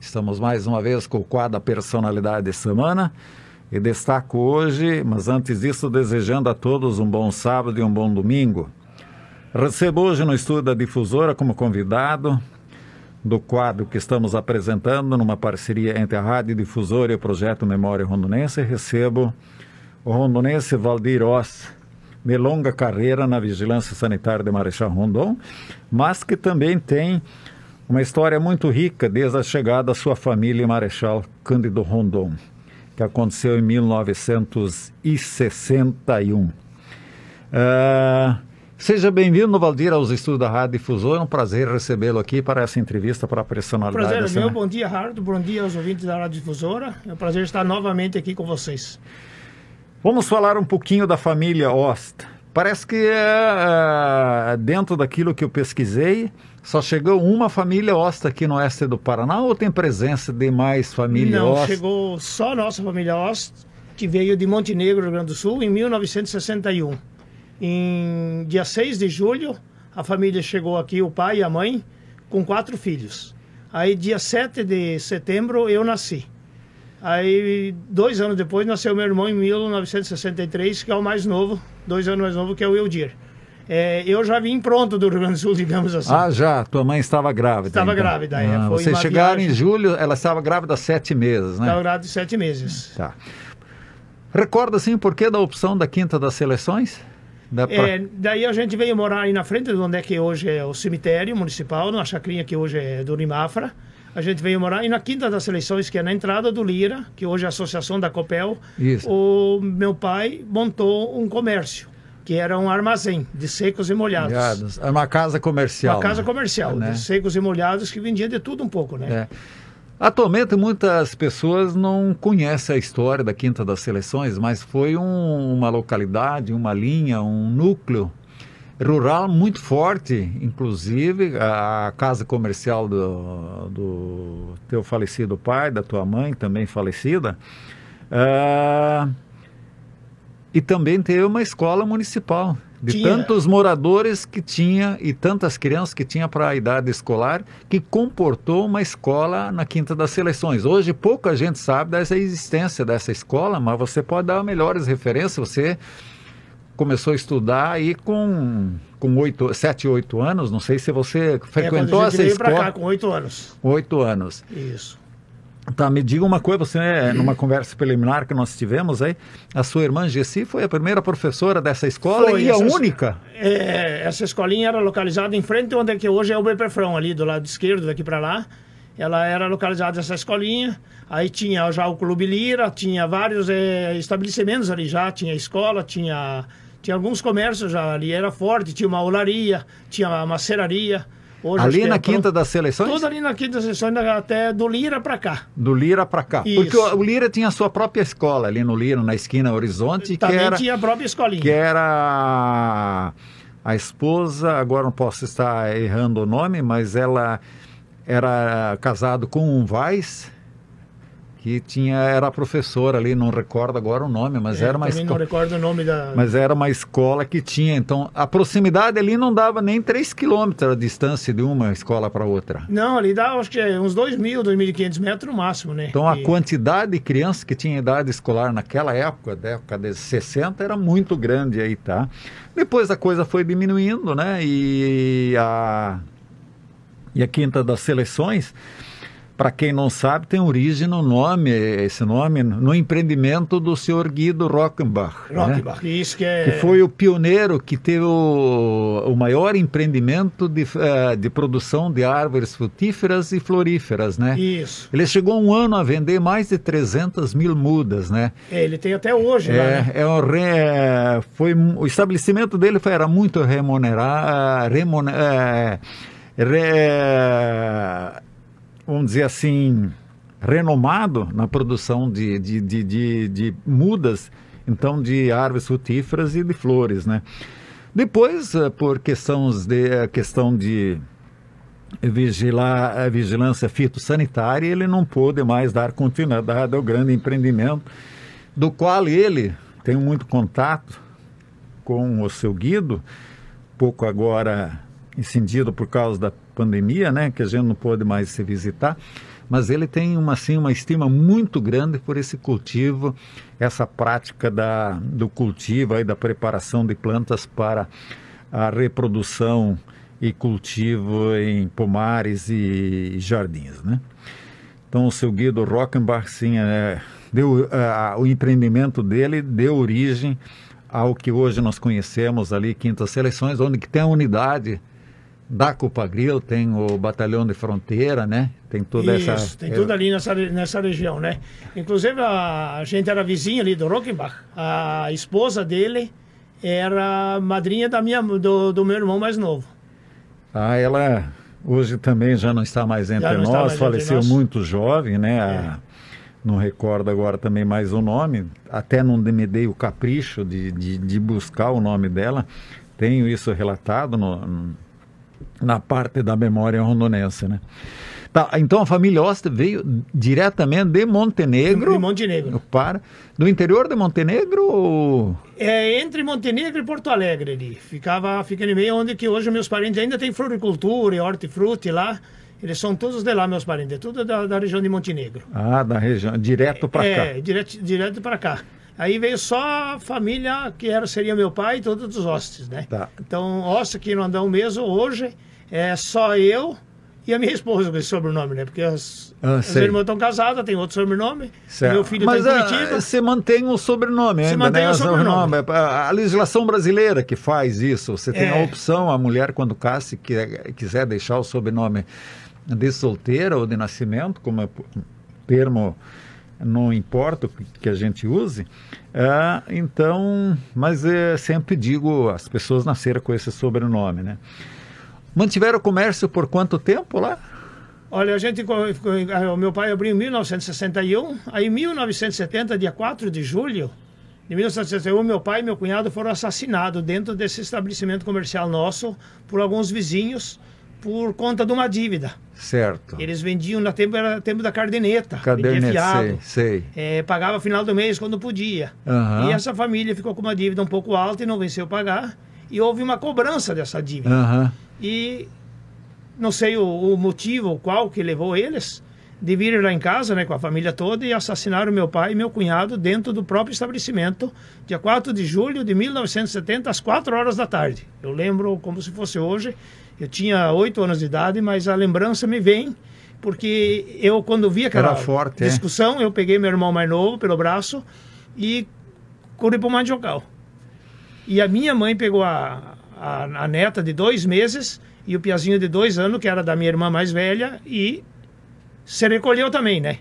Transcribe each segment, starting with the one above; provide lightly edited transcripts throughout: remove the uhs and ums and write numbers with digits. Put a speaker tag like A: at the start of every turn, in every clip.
A: Estamos mais uma vez com o quadro da Personalidade de Semana e destaco hoje, mas antes disso, desejando a todos um bom sábado e um bom domingo. Recebo hoje no estúdio da Difusora como convidado do quadro que estamos apresentando numa parceria entre a Rádio Difusora e o Projeto Memória Rondonense. Recebo o rondonense Valdir Oss, de longa carreira na Vigilância Sanitária de Marechal Rondon, mas que também tem uma história muito rica desde a chegada da sua família em Marechal Cândido Rondon, que aconteceu em 1961. Seja bem-vindo, Valdir, aos estúdios da Rádio Difusora. É um prazer recebê-lo aqui para essa entrevista para a Personalidade.
B: Prazer é meu. Bom dia, Haroldo. Bom dia aos ouvintes da Rádio Difusora. É um prazer estar novamente aqui com vocês.
A: Vamos falar um pouquinho da família Oss. Parece que dentro daquilo que eu pesquisei, só chegou uma família Oss aqui no oeste do Paraná, ou tem presença de mais famílias Oss?
B: Não, chegou só a nossa família Oss, que veio de Montenegro, Rio Grande do Sul, em 1961. Em dia 6 de julho, a família chegou aqui, o pai e a mãe, com 4 filhos. Aí, dia 7 de setembro, eu nasci. Aí, 2 anos depois, nasceu meu irmão em 1963, que é o mais novo, 2 anos mais novo, que é o Eudir. Eu já vim pronto do Rio Grande do Sul, digamos assim.
A: Ah, já? Tua mãe estava grávida?
B: Estava
A: então
B: grávida.
A: Vocês chegaram em julho, ela estava grávida há 7 meses, né?
B: Estava grávida de 7 meses.
A: Tá. Recorda, assim, por que da opção da Quinta das Seleções?
B: Daí a gente veio morar aí na frente de onde é que hoje é o cemitério municipal, numa chacrinha que hoje é do Unimafra. A gente veio morar e na Quinta das Seleções, que é na entrada do Lira, que hoje é a associação da Copel. Isso. O meu pai montou um comércio, que era um armazém de secos e molhados.
A: É uma casa comercial.
B: Uma casa comercial, né? De secos e molhados, que vendia de tudo um pouco, né?
A: Atualmente muitas pessoas não conhecem a história da Quinta das Seleções, mas foi uma localidade, uma linha, um núcleo rural muito forte, inclusive a casa comercial do teu falecido pai, da tua mãe, também falecida, e também teve uma escola municipal, tantos moradores que tinha e tantas crianças que tinha para a idade escolar, que comportou uma escola na Quinta das Seleções. Hoje pouca gente sabe dessa existência dessa escola, mas você pode dar melhores referências. Você começou a estudar aí com 7, 8 anos, não sei se você frequentou essa escola.
B: Veio para cá com 8 anos.
A: 8 anos.
B: Isso.
A: Tá, me diga uma coisa, você, numa conversa preliminar que nós tivemos aí, a sua irmã Gessi foi a primeira professora dessa escola e a única?
B: Essa escolinha era localizada em frente onde é que hoje é o Beperfrão, ali do lado esquerdo, daqui para lá. Ela era localizada nessa escolinha, aí tinha já o Clube Lira, tinha vários estabelecimentos ali já, tinha escola, tinha alguns comércios já ali, era forte, tinha uma olaria, tinha uma maceraria. Hoje,
A: ali na Quinta das Seleções?
B: Tudo ali na Quinta das Seleções, até do Lira para cá.
A: Do Lira para cá. Isso. Porque o Lira tinha a sua própria escola ali no Lira, na esquina Horizonte.
B: Também tinha a própria escolinha.
A: Que era a esposa, agora não posso estar errando o nome, mas ela era casada com um Vaz, que era professora ali, não recordo agora o nome, mas era uma escola.
B: Não recordo o nome da...
A: Mas era uma escola que tinha, então, a proximidade ali não dava nem 3 quilômetros a distância de uma escola para outra.
B: Não, ali dá, acho que uns 2.000, 2.500 metros no máximo, né?
A: Então, a quantidade de crianças que tinham idade escolar naquela época, da época de 60, era muito grande aí, tá? Depois a coisa foi diminuindo, né? E a Quinta das Seleções, para quem não sabe, tem origem no nome, esse nome, no empreendimento do senhor Guido Rockenbach.
B: Rockenbach, né? Isso
A: que foi o pioneiro que teve o maior empreendimento de produção de árvores frutíferas e floríferas, né?
B: Isso.
A: Ele chegou um ano a vender mais de 300 mil mudas, né?
B: Ele tem até hoje, né?
A: O estabelecimento dele era muito remunerado, vamos dizer assim, renomado na produção de mudas, então de árvores frutíferas e de flores, né? Depois, por questão de vigilância fitossanitária, ele não pôde mais dar continuidade ao grande empreendimento, do qual ele tem muito contato com o seu Guido, pouco agora incendido por causa da pandemia, né, que a gente não pôde mais se visitar, mas ele tem uma estima muito grande por esse cultivo, essa prática do cultivo e da preparação de plantas para a reprodução e cultivo em pomares e jardins, né? Então, o seu Guido Rockenbach, sim, o empreendimento dele deu origem ao que hoje nós conhecemos ali, Quintas Seleções, onde que tem a unidade da Copagril, tem o Batalhão de Fronteira, né? Tem toda
B: Isso, tem tudo ali nessa região, né? Inclusive, a gente era vizinha ali do Rockenbach, a esposa dele era madrinha do meu irmão mais novo.
A: Ah, ela hoje também já não está mais entre nós, faleceu muito jovem, né? Não recordo agora também mais o nome, até não me dei o capricho de buscar o nome dela. Tenho isso relatado na parte da memória rondonense, né? Tá, então a família Oster veio diretamente de Montenegro.
B: De Montenegro.
A: Do interior de Montenegro? Ou...
B: entre Montenegro e Porto Alegre ali. Fica no meio onde que hoje meus parentes ainda tem floricultura e hortifruti lá. Eles são todos de lá, meus parentes. É tudo da região de Montenegro.
A: Ah, da região. Direto para cá.
B: Direto para cá. Aí veio só a família que seria meu pai e todos os Ostes, né?
A: Tá.
B: Então, Oster aqui no Andão mesmo, hoje, é só eu e a minha esposa com esse sobrenome, né? Porque as irmãs estão casadas, tem outro sobrenome. Meu filho está em Curitiba.
A: Você mantém o sobrenome ainda,
B: mantém o sobrenome.
A: A legislação brasileira que faz isso. Você tem a opção, a mulher quando casa, quiser deixar o sobrenome de solteira ou de nascimento, como é termo, não importa o que a gente use. Então, mas sempre digo, as pessoas nasceram com esse sobrenome, né? Mantiveram o comércio por quanto tempo lá?
B: Olha, o meu pai abriu em 1961, aí em 1970, dia 4 de julho de 1961, meu pai e meu cunhado foram assassinados dentro desse estabelecimento comercial nosso por alguns vizinhos por conta de uma dívida.
A: Certo.
B: Eles vendiam era tempo da caderneta,
A: sei.
B: Pagava final do mês quando podia.
A: Uhum.
B: E essa família ficou com uma dívida um pouco alta e não venceu pagar, e houve uma cobrança dessa dívida.
A: Uhum.
B: E não sei o motivo, qual que levou eles de vir lá em casa, né, com a família toda, e assassinaram meu pai e meu cunhado dentro do próprio estabelecimento, dia 4 de julho de 1970, às 4 horas da tarde. Eu lembro como se fosse hoje. Eu tinha 8 anos de idade, mas a lembrança me vem, porque eu, quando vi aquela discussão, eu peguei meu irmão mais novo pelo braço e corri para o Mandiocal. E a minha mãe pegou a neta de 2 meses e o piazinho de 2 anos, que era da minha irmã mais velha, e se recolheu também, né?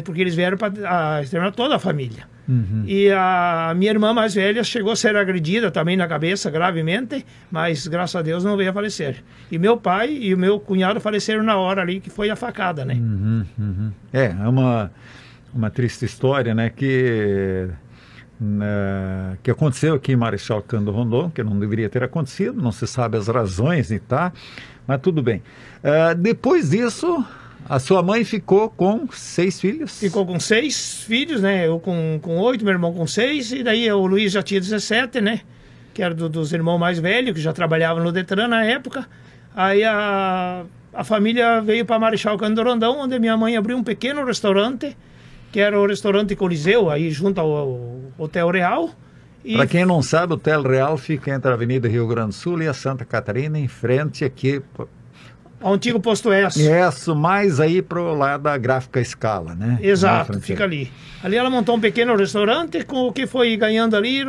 B: Porque eles vieram para exterminar toda a família.
A: Uhum.
B: E a minha irmã mais velha chegou a ser agredida também na cabeça, gravemente, mas graças a Deus não veio a falecer. E meu pai e o meu cunhado faleceram na hora ali que foi a facada, né?
A: Uhum, uhum. É uma triste história, né? Que aconteceu aqui em Marechal Cândido Rondon, que não deveria ter acontecido, não se sabe as razões e tá, mas tudo bem. Depois disso, a sua mãe ficou com 6 filhos?
B: Ficou com 6 filhos, né? Eu com 8, meu irmão com 6, e daí o Luiz já tinha 17, né? Que era dos irmãos mais velhos, que já trabalhavam no Detran na época. Aí a família veio para Marechal Cândido Rondon, onde minha mãe abriu um pequeno restaurante, que era o restaurante Coliseu, aí junto ao Hotel Real.
A: Para quem não sabe, o Hotel Real fica entre a Avenida Rio Grande do Sul e a Santa Catarina, em frente aqui
B: ao antigo posto S.
A: Isso, mais aí pro lado da Gráfica Escala, né?
B: Exato, fica ali. Ali ela montou um pequeno restaurante, com o que foi ganhando ali,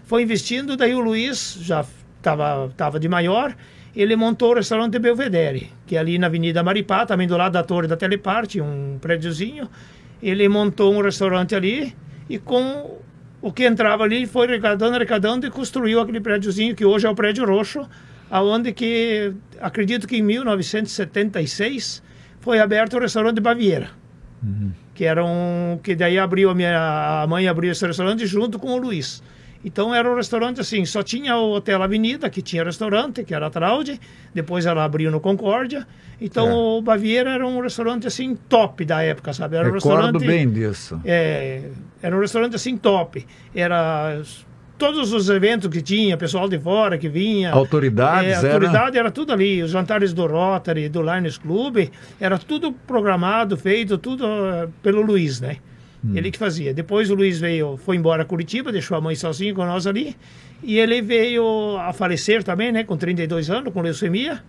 B: foi investindo, daí o Luiz já estava de maior, ele montou o restaurante Belvedere, que é ali na Avenida Maripá, também do lado da Torre da Teleparte, um prédiozinho. Ele montou um restaurante ali e com o que entrava ali foi arrecadando e construiu aquele prédiozinho que hoje é o Prédio Roxo, aonde que, acredito que em 1976, foi aberto o restaurante Baviera.
A: Uhum.
B: Que daí a mãe abriu esse restaurante junto com o Luiz. Então era um restaurante assim, só tinha o Hotel Avenida, que tinha restaurante, que era a Traude, depois ela abriu no Concórdia. Então o Baviera era um restaurante assim top da época, sabe? Era
A: Recordo bem disso.
B: Era um restaurante assim top. Era todos os eventos que tinha, pessoal de fora que vinha.
A: Autoridades,
B: a autoridade era tudo ali. Os jantares do Rotary, do Lions Club, era tudo programado, feito, tudo pelo Luiz, né? Ele que fazia. Depois o Luiz foi embora a Curitiba, deixou a mãe sozinha com nós ali. E ele veio a falecer também, né? Com 32 anos, com leucemia.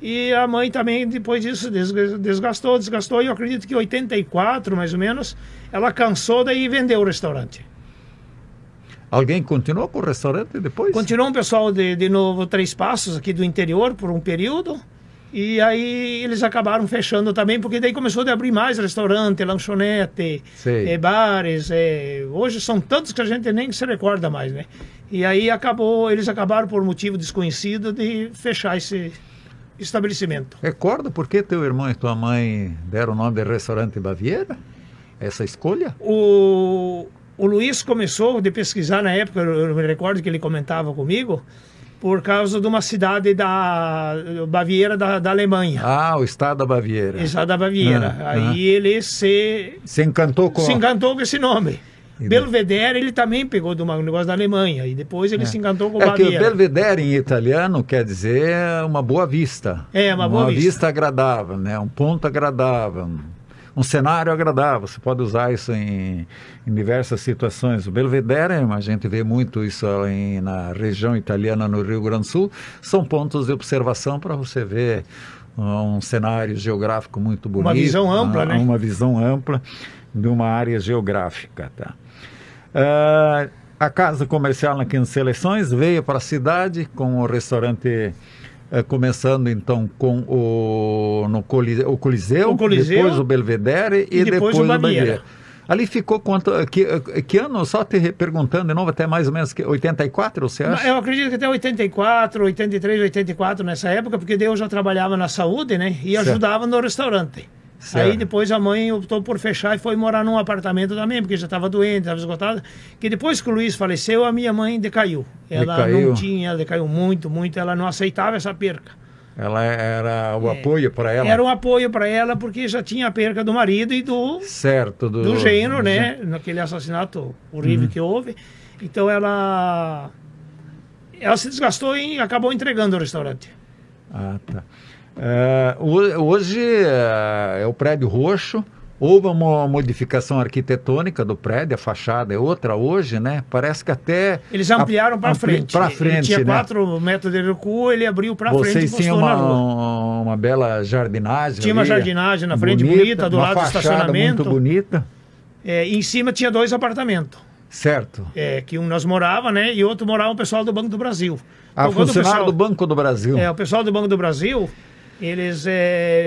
B: E a mãe também, depois disso, desgastou. E eu acredito que em 84, mais ou menos, ela cansou, daí vendeu o restaurante.
A: Alguém continuou com o restaurante depois?
B: Continuou um pessoal de Novo Três Passos, aqui do interior, por um período. E aí eles acabaram fechando também, porque daí começou a abrir mais restaurante, lanchonete, bares. Hoje são tantos que a gente nem se recorda mais, né? E aí eles acabaram, por motivo desconhecido, de fechar esse estabelecimento.
A: Recorda por que teu irmão e tua mãe deram o nome de Restaurante Baviera? Essa escolha?
B: O Luiz começou de pesquisar na época, eu me recordo que ele comentava comigo, por causa de uma cidade da Baviera da Alemanha.
A: Ah, o estado da Baviera.
B: O estado da Baviera. Aí ele se encantou com esse nome. Belvedere, ele também pegou de um negócio da Alemanha, e depois ele se encantou com o Baviera.
A: Que o Belvedere em italiano quer dizer uma boa vista.
B: Uma boa
A: vista agradável, né? Um ponto agradável, um cenário agradável. Você pode usar isso em diversas situações. O Belvedere, a gente vê muito isso na região italiana, no Rio Grande do Sul, são pontos de observação para você ver um cenário geográfico muito bonito.
B: Uma visão ampla, né?
A: Uma visão ampla de uma área geográfica, tá? A casa comercial aqui em Seleções veio para a cidade com o restaurante, começando então com o Coliseu, depois o Belvedere e depois o Baviera. Ali ficou quanto? Que ano? Só te perguntando de novo, até mais ou menos 84, você acha?
B: Eu acredito que até 84, 83, 84 nessa época, porque daí eu já trabalhava na saúde, né? E ajudava no restaurante. Certo. Aí depois a mãe optou por fechar e foi morar num apartamento também, porque já estava doente, estava esgotada. Que depois que o Luiz faleceu, a minha mãe decaiu. Ela decaiu muito, ela não aceitava essa perca.
A: Ela era o apoio para ela?
B: Era um apoio para ela, porque já tinha a perca do marido e do genro, né? Naquele assassinato horrível que houve. Então ela se desgastou e acabou entregando o restaurante.
A: Ah, tá. Hoje é o prédio roxo. Houve uma modificação arquitetônica do prédio, a fachada é outra hoje, né? Parece que até...
B: Eles ampliaram para frente.
A: Para frente,
B: ele tinha
A: né?
B: 4 metros de recuo, ele abriu para frente e
A: Vocês tinham uma bela jardinagem.
B: Tinha uma jardinagem na frente bonita, do lado do estacionamento.
A: Muito bonita.
B: E em cima tinha 2 apartamentos.
A: Certo.
B: Que um nós morava, né? E outro morava o pessoal do Banco do Brasil.
A: Funcionário do Banco do Brasil.
B: O pessoal do Banco do Brasil... Eles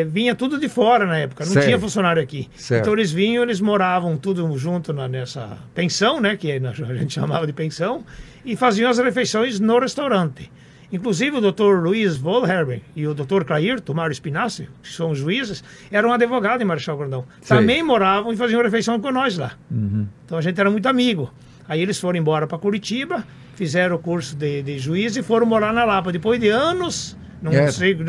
B: vinha tudo de fora na época, não tinha funcionário aqui. Certo. Então eles vinham, eles moravam tudo junto nessa pensão, né, que a gente chamava de pensão, e faziam as refeições no restaurante. Inclusive o Dr. Luiz Wohlherber e o Dr. Clairto, Mário Spinassi, que são os juízes, eram advogados em Marechal Rondon. Também moravam e faziam refeição com nós lá. Então a gente era muito amigo. Aí eles foram embora para Curitiba, fizeram o curso de juiz e foram morar na Lapa. Depois de anos... Não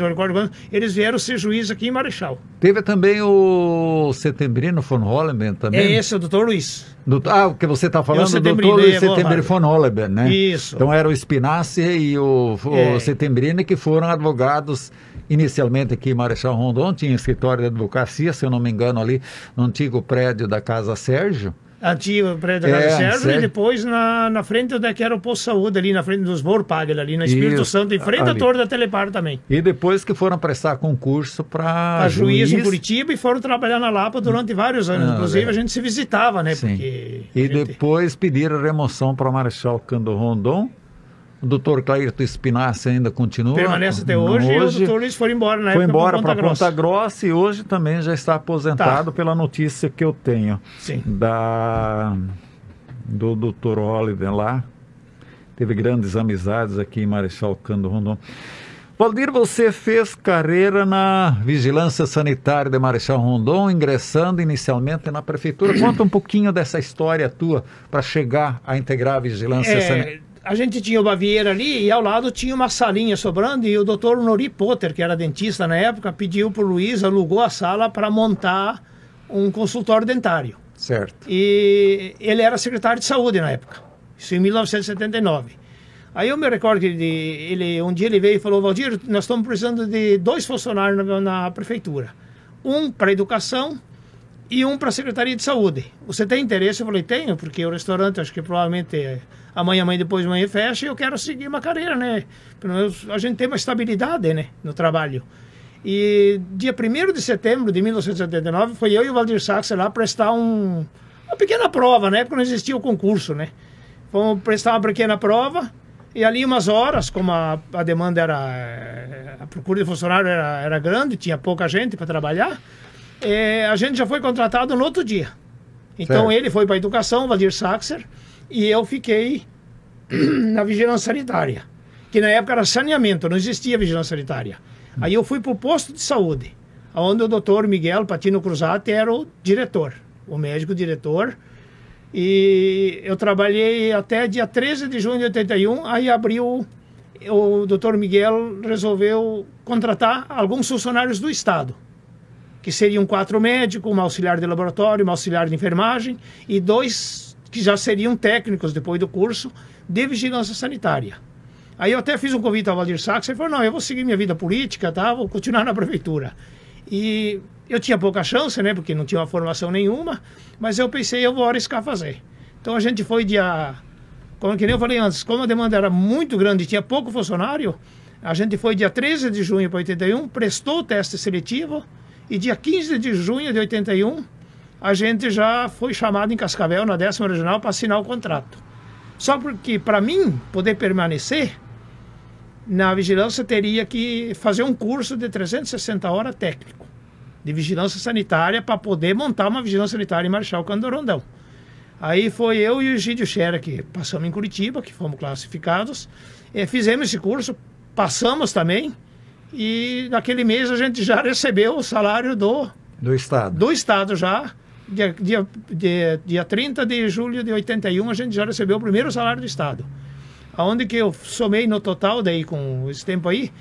B: recordo quando, eles vieram ser juiz aqui em Marechal.
A: Teve também o Setembrino von Holleben também.
B: Esse é o Dr. Luiz.
A: O que você está falando do Dr. Luiz Setembrino von Holleben, né?
B: Isso.
A: Então era o Spinassi e o Setembrino que foram advogados inicialmente aqui em Marechal Rondon. Tinha escritório de advocacia, se eu não me engano, ali no antigo prédio da Casa Sérgio.
B: Antigo prédio da Casa Sérgio, e depois na frente onde era o posto de saúde, ali na frente dos Vorpagel, ali na Espírito Santo, em frente à torre da Telepar também.
A: E depois que foram prestar concurso para
B: juiz em Curitiba e foram trabalhar na Lapa durante vários anos. Inclusive a gente se visitava, né? Porque
A: depois pediram remoção para Marechal Cândido Rondon. O doutor Clairto Spinassi ainda continua.
B: Permanece até hoje e o doutor Luiz foi embora na época.
A: Foi embora para Ponta Grossa e hoje também já está aposentado pela notícia que eu tenho.
B: Sim.
A: Do doutor Oliver lá. Teve grandes amizades aqui em Marechal Cândido Rondon. Valdir, você fez carreira na Vigilância Sanitária de Marechal Rondon, ingressando inicialmente na Prefeitura. Conta um pouquinho dessa história tua para chegar a integrar a Vigilância Sanitária.
B: A gente tinha o Baviera ali e ao lado tinha uma salinha sobrando e o doutor Nori Potter, que era dentista na época, pediu para o Luiz, alugou a sala para montar um consultório dentário.
A: Certo.
B: E ele era secretário de saúde na época. Isso em 1979. Aí eu me recordo que um dia ele veio e falou: Valdir, nós estamos precisando de 2 funcionários na prefeitura. Um para educação e um para a Secretaria de Saúde. Você tem interesse? Eu falei: tenho, porque o restaurante acho que provavelmente amanhã, depois de amanhã fecha, e eu quero seguir uma carreira, né? Pelo menos a gente tem uma estabilidade, né, no trabalho. E dia 1º de setembro de 1979, foi eu e o Valdir Saxer lá prestar uma pequena prova, né? Porque não existia o concurso, né? Fomos prestar uma pequena prova, e ali umas horas, como a demanda a procura de funcionário era grande, tinha pouca gente para trabalhar, a gente já foi contratado no outro dia. Então ele foi para a educação, o Valdir Saxer, e eu fiquei na vigilância sanitária, que na época era saneamento, não existia vigilância sanitária. Aí eu fui para o posto de saúde, onde o doutor Miguel Patino Cruzati era o diretor, o médico diretor, e eu trabalhei até dia 13 de junho de 81, aí abriu, o doutor Miguel resolveu contratar alguns funcionários do Estado, que seriam 4 médicos, um auxiliar de laboratório, um auxiliar de enfermagem, e 2 que já seriam técnicos depois do curso de vigilância sanitária. Aí eu até fiz um convite ao Valdir Saxer, ele falou: não, eu vou seguir minha vida política, tá? Vou continuar na prefeitura. E eu tinha pouca chance, né, porque não tinha uma formação nenhuma, mas eu pensei, eu vou arriscar fazer. Então a gente foi como que nem eu falei antes, como a demanda era muito grande e tinha pouco funcionário, a gente foi dia 13 de junho para 81, prestou o teste seletivo, e dia 15 de junho de 81, a gente já foi chamado em Cascavel, na 10ª Regional, para assinar o contrato. Só porque, para mim, poder permanecer na vigilância, teria que fazer um curso de 360 horas técnico de vigilância sanitária para poder montar uma vigilância sanitária em Marechal Cândido Rondão. Aí foi eu e o Egídio Scherer que passamos em Curitiba, que fomos classificados, fizemos esse curso, passamos também, e naquele mês a gente já recebeu o salário do
A: Estado.
B: Do Estado já. Dia 30 de julho de 81 a gente já recebeu o primeiro salário do Estado. Aonde que eu somei no total, daí com esse tempo aí,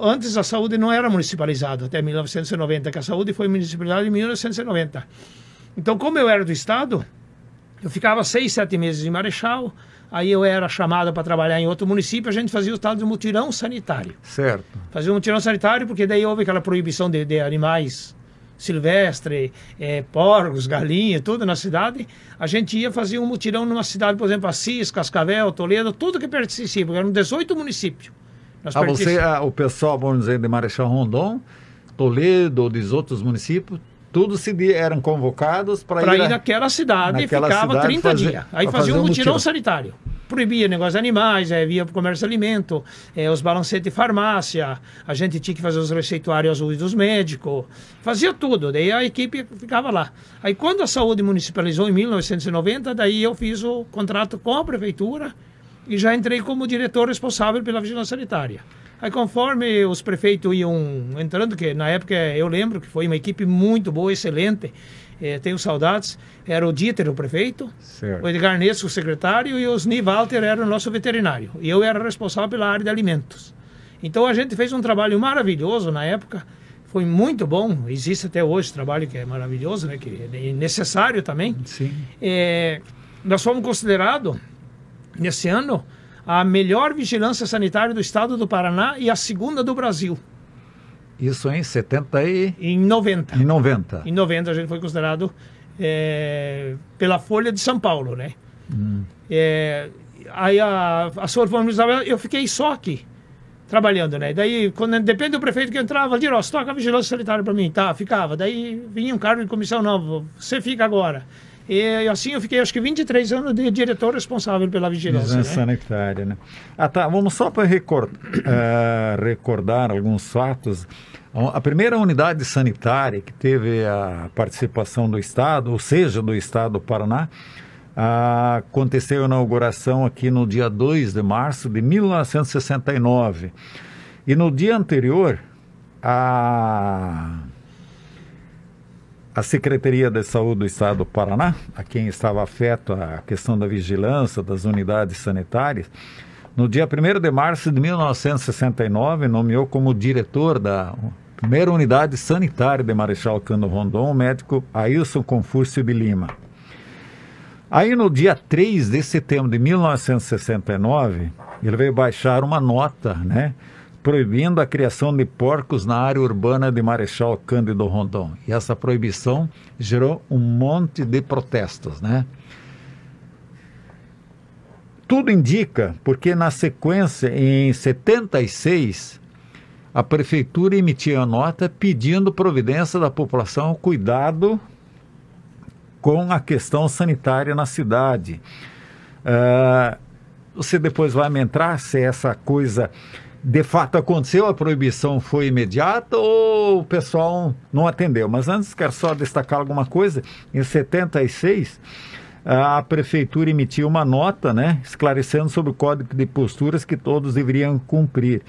B: antes a saúde não era municipalizada, até 1990, que a saúde foi municipalizada em 1990. Então, como eu era do Estado, eu ficava 6, 7 meses em Marechal, aí eu era chamado para trabalhar em outro município, a gente fazia o tal de mutirão sanitário.
A: Certo.
B: Fazia um mutirão sanitário porque daí houve aquela proibição de animais silvestres, porcos, galinhas, tudo na cidade. A gente ia fazer um mutirão numa cidade, por exemplo, Assis, Cascavel, Toledo, tudo que pertencia, porque eram 18 municípios.
A: O pessoal, vamos dizer, de Marechal Rondon, Toledo, dos outros municípios, todos eram convocados para ir
B: naquela cidade e ficava 30 dias. Aí fazia um mutirão sanitário. Proibia negócio de animais, via comércio de alimento, os balancetes de farmácia, a gente tinha que fazer os receituários azuis dos médicos, fazia tudo, daí a equipe ficava lá. Aí quando a saúde municipalizou em 1990, daí eu fiz o contrato com a prefeitura e já entrei como diretor responsável pela vigilância sanitária. Aí conforme os prefeitos iam entrando, que na época eu lembro que foi uma equipe muito boa, excelente, tenho saudades, era o Dieter, o prefeito, certo, o Edgar Nesco, o secretário, e o Osni Walter era o nosso veterinário. E eu era responsável pela área de alimentos. Então a gente fez um trabalho maravilhoso na época, foi muito bom, existe até hoje trabalho que é maravilhoso, né, que é necessário também.
A: Sim.
B: Nós fomos considerados, nesse ano, a melhor vigilância sanitária do estado do Paraná e a segunda do Brasil.
A: Isso em
B: 90.
A: Em 90.
B: Em 90 a gente foi considerado pela Folha de São Paulo, né? Aí a Sor Isabel, eu fiquei só aqui, trabalhando, né? Daí, depende do prefeito que entrava, Valdir, você toca a vigilância sanitária para mim, tá? Ficava. Daí vinha um cargo de comissão, não, você fica agora. E assim eu fiquei, acho que 23 anos de diretor responsável pela vigilância,
A: sanitária, né? Tá, vamos só para recordar alguns fatos. A primeira unidade sanitária que teve a participação do Estado, ou seja, do Estado do Paraná, aconteceu a inauguração aqui no dia 2 de março de 1969. E no dia anterior, a Secretaria de Saúde do Estado do Paraná, a quem estava afeto a questão da vigilância das unidades sanitárias, no dia 1º de março de 1969, nomeou como diretor da primeira unidade sanitária de Marechal Cândido Rondon o médico Ailson Confúcio de Lima. Aí no dia 3 de setembro de 1969, ele veio baixar uma nota, né, proibindo a criação de porcos na área urbana de Marechal Cândido Rondon. E essa proibição gerou um monte de protestos, né? Tudo indica, porque na sequência, em 76, a prefeitura emitiu a nota pedindo providência da população, cuidado com a questão sanitária na cidade. Você depois vai me entrar se essa coisa de fato aconteceu, a proibição foi imediata ou o pessoal não atendeu. Mas antes quero só destacar alguma coisa. Em 76, a prefeitura emitiu uma nota, né, esclarecendo sobre o código de posturas que todos deveriam cumprir.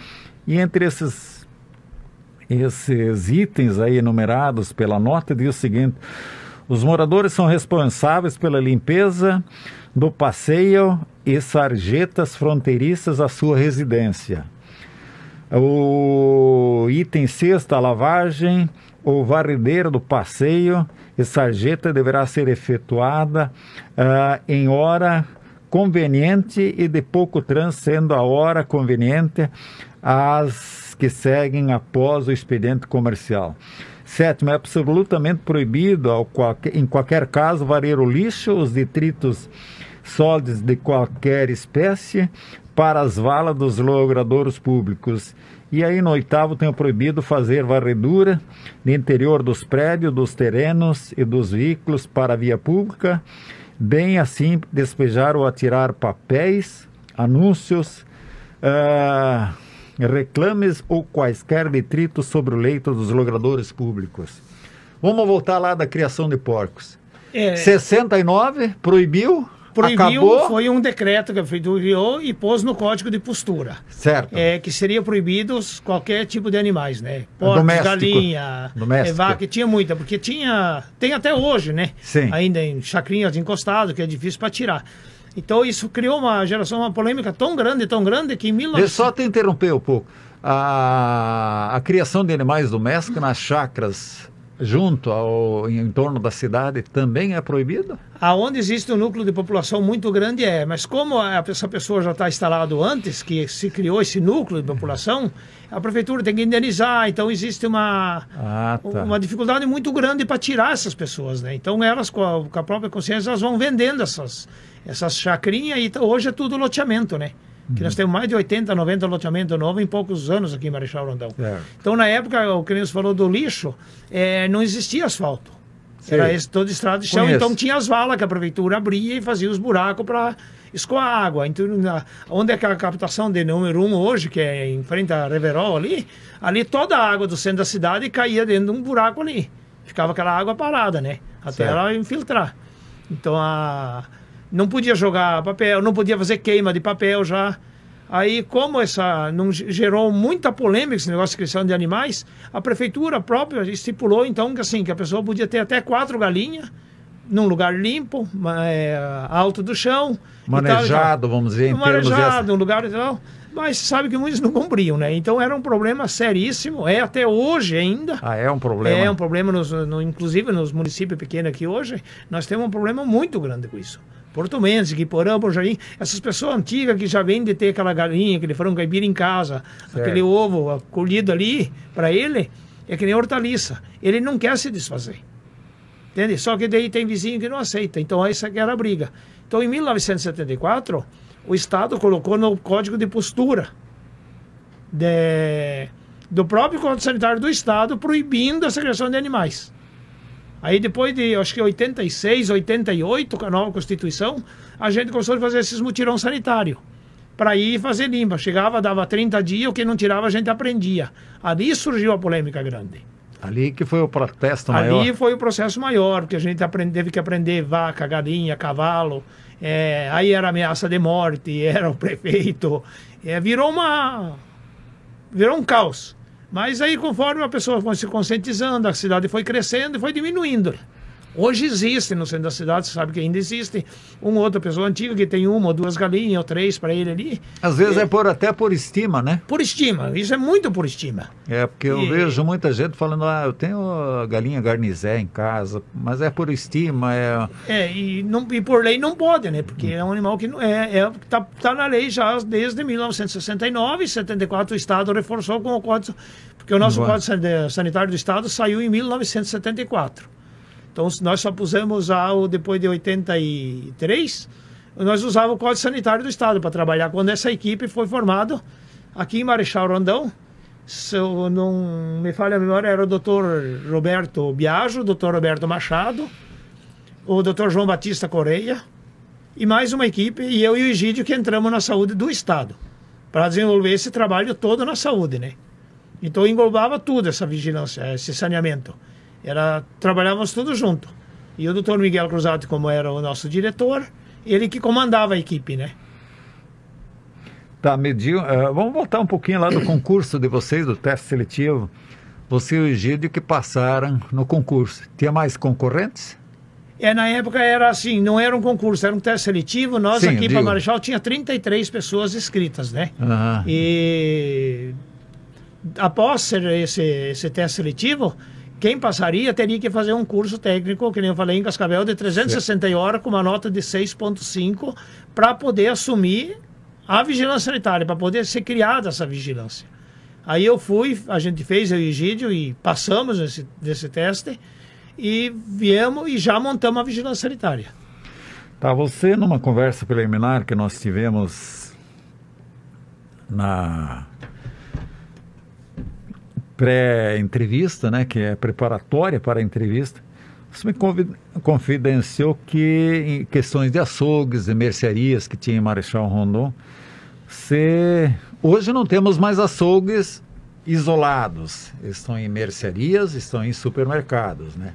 A: E entre esses itens aí enumerados pela nota, diz o seguinte: os moradores são responsáveis pela limpeza do passeio e sarjetas fronteiriças à sua residência. O item 6, a lavagem ou varredeira do passeio e sarjeta deverá ser efetuada em hora conveniente e de pouco trânsito, sendo a hora conveniente as que seguem após o expediente comercial. 7, é absolutamente proibido, em qualquer caso, varrer o lixo, os detritos sólidos de qualquer espécie, para as valas dos logradouros públicos. E aí no 8º tem o proibido fazer varredura no interior dos prédios, dos terrenos e dos veículos para a via pública, bem assim despejar ou atirar papéis, anúncios, reclames ou quaisquer detritos sobre o leito dos logradouros públicos. Vamos voltar lá da criação de porcos. 69, proibiu, acabou.
B: Foi um decreto que a prefeitura criou e pôs no código de postura.
A: Certo.
B: Que seria proibidos qualquer tipo de animais, né? Porcos, galinha, vaca, tinha muita, porque tem até hoje, né?
A: Sim.
B: Ainda em chacrinhas encostadas, que é difícil para tirar. Então isso criou uma polêmica tão grande que em 1900...
A: Deixa eu só te interromper um pouco. A criação de animais domésticos nas chacras em torno da cidade também é proibida?
B: Aonde existe um núcleo de população muito grande mas como essa pessoa já está instalada antes, que se criou esse núcleo de população, a prefeitura tem que indenizar, então existe uma dificuldade muito grande para tirar essas pessoas, né? Então elas, com a própria consciência, elas vão vendendo essas chacrinhas e hoje é tudo loteamento, né? Que nós temos mais de 80, 90 loteamentos novos em poucos anos aqui em Marechal Rondon. Então, na época, o que você falou do lixo, não existia asfalto. Era toda estrada de chão, então tinha as valas que a prefeitura abria e fazia os buracos para escoar água. Então, onde é que a captação de número 1 hoje, que é em frente à Reverol ali toda a água do centro da cidade caía dentro de um buraco ali. Ficava aquela água parada, né? Até ela infiltrar. Então, não podia jogar papel, não podia fazer queima de papel já. Aí, como não gerou muita polêmica esse negócio de criação de animais, a prefeitura própria estipulou, então, que a pessoa podia ter até 4 galinhas num lugar limpo, alto do chão.
A: Manejado, vamos dizer, em termos
B: manejado, um lugar e tal. Mas sabe que muitos não cumpriam, né? Então era um problema seríssimo, até hoje ainda.
A: É um problema?
B: É um problema, inclusive nos municípios pequenos aqui hoje, nós temos um problema muito grande com isso. Porto Mendes, Guiporã, Jardim, essas pessoas antigas que já vêm de ter aquela galinha, aquele frango caipira em casa, aquele ovo colhido ali, para ele, é que nem hortaliça. Ele não quer se desfazer. Entende? Só que daí tem vizinho que não aceita. Então essa que era a briga. Então em 1974, o Estado colocou no Código de Postura do próprio Código Sanitário do Estado proibindo a criação de animais. Aí depois de, acho que 86, 88, com a nova Constituição, a gente começou a fazer esses mutirão sanitário para ir fazer limpa. Chegava, dava 30 dias, o que não tirava a gente aprendia. Ali surgiu a polêmica grande.
A: Ali que foi o protesto maior.
B: Ali foi o processo maior, porque a gente teve que aprender vaca, galinha, cavalo. Aí era ameaça de morte, era o prefeito. Virou um caos. Mas aí, conforme a pessoa foi se conscientizando, a cidade foi crescendo e foi diminuindo. Hoje existe no centro da cidade, você sabe que ainda existe uma outra pessoa antiga que tem uma ou duas galinhas ou três para ele ali.
A: Às vezes até por estima, né?
B: Por estima, isso é muito por estima.
A: É, porque eu vejo muita gente falando, eu tenho galinha garnizé em casa, mas é por estima.
B: E por lei não pode, né? Porque é um animal que tá na lei já desde 1969, 74 o Estado reforçou com o Código, porque o nosso Código Sanitário do Estado saiu em 1974. Então, nós só pusemos depois de 83, nós usávamos o Código Sanitário do Estado para trabalhar. Quando essa equipe foi formada aqui em Marechal Rondão, se eu não me falha a memória, era o Dr. Roberto Biagio, o Dr. Roberto Machado, o Dr. João Batista Correia, e mais uma equipe, e eu e o Egídio, que entramos na saúde do Estado, para desenvolver esse trabalho todo na saúde, né? Então, englobava tudo essa vigilância, esse saneamento. Trabalhávamos tudo junto. E o doutor Miguel Cruzado, como era o nosso diretor, ele que comandava a equipe, né?
A: Tá, vamos voltar um pouquinho lá do concurso de vocês, do teste seletivo. Você e o Egídio que passaram no concurso. Tinha mais concorrentes?
B: Na época era assim, não era um concurso, era um teste seletivo. Nós aqui para Marechal tinha 33 pessoas inscritas, né? E após ser esse teste seletivo, quem passaria teria que fazer um curso técnico, que nem eu falei, em Cascavel, de 360 horas, com uma nota de 6,5, para poder assumir a vigilância sanitária, para poder ser criada essa vigilância. Aí a gente fez, eu e o Egídio, e passamos desse teste, e viemos e já montamos a vigilância sanitária.
A: Tá, você numa conversa preliminar que nós tivemos na pré-entrevista, né, que é preparatória para a entrevista, você me confidenciou que em questões de açougues e mercearias que tinha em Marechal Rondon, hoje não temos mais açougues isolados, estão em mercearias, estão em supermercados, né?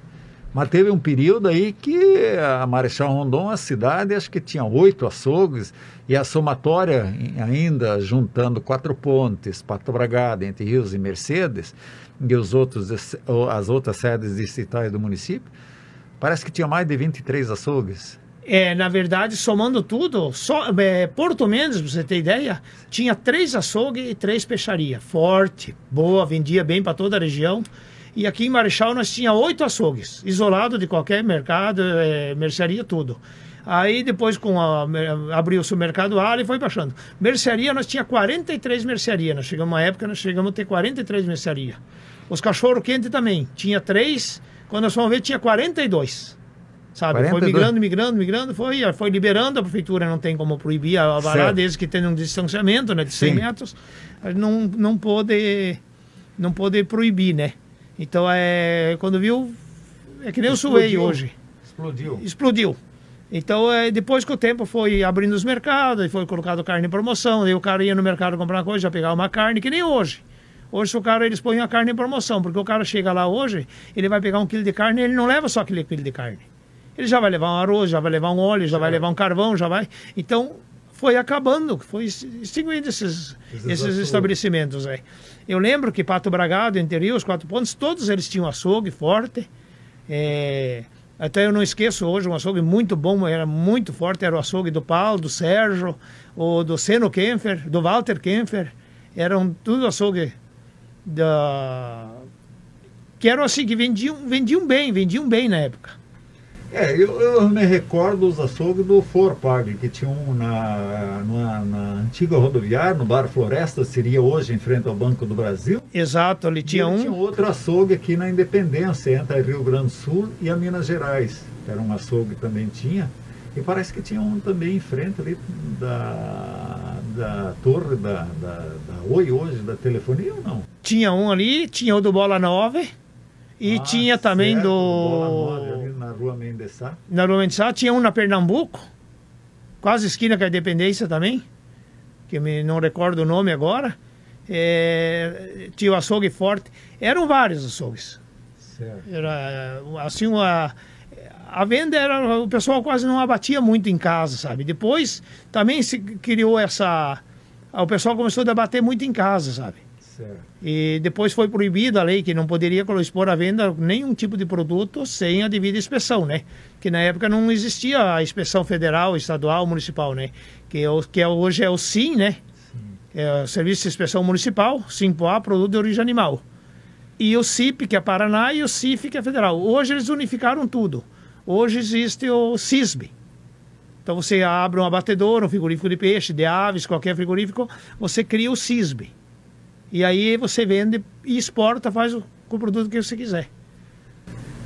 A: Mas teve um período aí que a Marechal Rondon, a cidade, acho que tinha 8 açougues, e a somatória, ainda juntando Quatro Pontes, Pato Bragado, Entre Rios e Mercedes, e as outras sedes distritais do município, parece que tinha mais de 23 açougues.
B: Na verdade, somando tudo, Porto Mendes, pra você ter ideia, tinha 3 açougues e 3 peixarias. Forte, boa, vendia bem para toda a região. E aqui em Marechal nós tinha 8 açougues, isolado de qualquer mercado, mercearia, tudo. Aí depois abriu-se o mercado área e foi baixando. Mercearia, nós tinha 43 mercearias. Nós chegamos uma época, nós chegamos a ter 43 mercearias. Os cachorro-quente também, tinha 3, quando nós fomos ver tinha 42. Sabe, 42. Foi migrando, foi liberando, a prefeitura não tem como proibir a alvará, desde que tenha um distanciamento, né, de 100 metros, não pode proibir, né? Então, quando viu, é que nem o Suei hoje. Explodiu. Então, depois que o tempo foi abrindo os mercados, foi colocado carne em promoção, aí o cara ia no mercado comprar uma coisa, já pegava uma carne, que nem hoje. Hoje, se o cara, eles põem a carne em promoção, porque o cara chega lá hoje, ele vai pegar 1 quilo de carne, ele não leva só aquele quilo de carne. Ele já vai levar um arroz, já vai levar um óleo, já vai levar um carvão, já vai... Então, foi acabando, foi extinguindo esses estabelecimentos aí. Eu lembro que Pato Bragado, Entre Rios, Quatro Pontes, todos eles tinham açougue forte. Até eu não esqueço hoje, um açougue muito bom, era muito forte, era o açougue do Paulo, do Sérgio, o do Seno Kempfer, do Walter Kempfer. Eram tudo açougue que eram assim, que vendiam bem na época.
A: Eu me recordo dos açougues do Forpag, que tinha um na antiga rodoviária, no Bar Floresta, seria hoje em frente ao Banco do Brasil.
B: Exato, ali tinha um.
A: Tinha outro açougue aqui na Independência, entre Rio Grande do Sul e a Minas Gerais. Era um açougue que também tinha. E parece que tinha um também em frente ali da torre da Oi hoje, da telefonia ou não?
B: Tinha um ali, tinha o do Bola 9. E tinha também
A: ali na Rua Mendesá.
B: Na Rua Mendesá, tinha um na Pernambuco, quase esquina com a Independência também, que não recordo o nome agora. Tinha o açougue forte. Eram vários açougues.
A: Certo.
B: Era assim, a venda era, o pessoal quase não abatia muito em casa, sabe? Depois também se criou o pessoal começou a debater muito em casa, sabe?
A: Certo.
B: E depois foi proibida a lei que não poderia expor à venda nenhum tipo de produto sem a devida inspeção, né? Que na época não existia a inspeção federal, estadual, municipal, né? Hoje é o SIM, né? Sim. É o Serviço de Inspeção Municipal, SIMPOA, Produto de Origem Animal. E o CIP, que é Paraná, e o CIF, que é federal. Hoje eles unificaram tudo. Hoje existe o CISB. Então você abre um abatedor, um frigorífico de peixe, de aves, qualquer frigorífico, você cria o CISB. E aí você vende e exporta, faz com o produto que você quiser.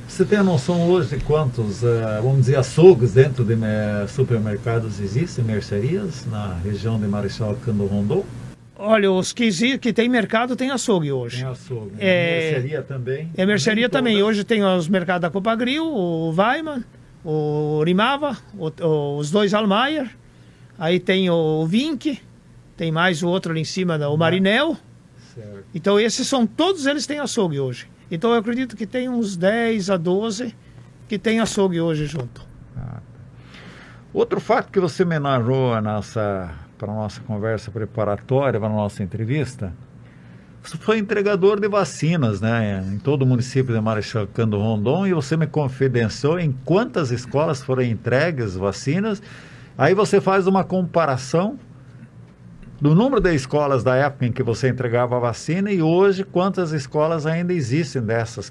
A: Você tem a noção hoje de quantos, vamos dizer, açougues dentro de supermercados existem, mercearias, na região de Marechal Cândido Rondon?
B: Olha, os que tem mercado tem açougue hoje.
A: Tem açougue. Mercearia também?
B: É mercearia também. Hoje tem os mercados da Copagril, o Weiman, o Rimava, os dois Almayer. Aí tem o Vink, tem mais o outro ali em cima, o Marinel.
A: Certo.
B: Então todos eles têm açougue hoje. Então eu acredito que tem uns 10 a 12 que tem açougue hoje junto.
A: Outro fato que você me narrou para a nossa conversa preparatória, para a nossa entrevista, você foi entregador de vacinas, né, em todo o município de Marechal Cândido Rondon, e você me confidenciou em quantas escolas foram entregues vacinas. Aí você faz uma comparação do número de escolas da época em que você entregava a vacina e hoje quantas escolas ainda existem dessas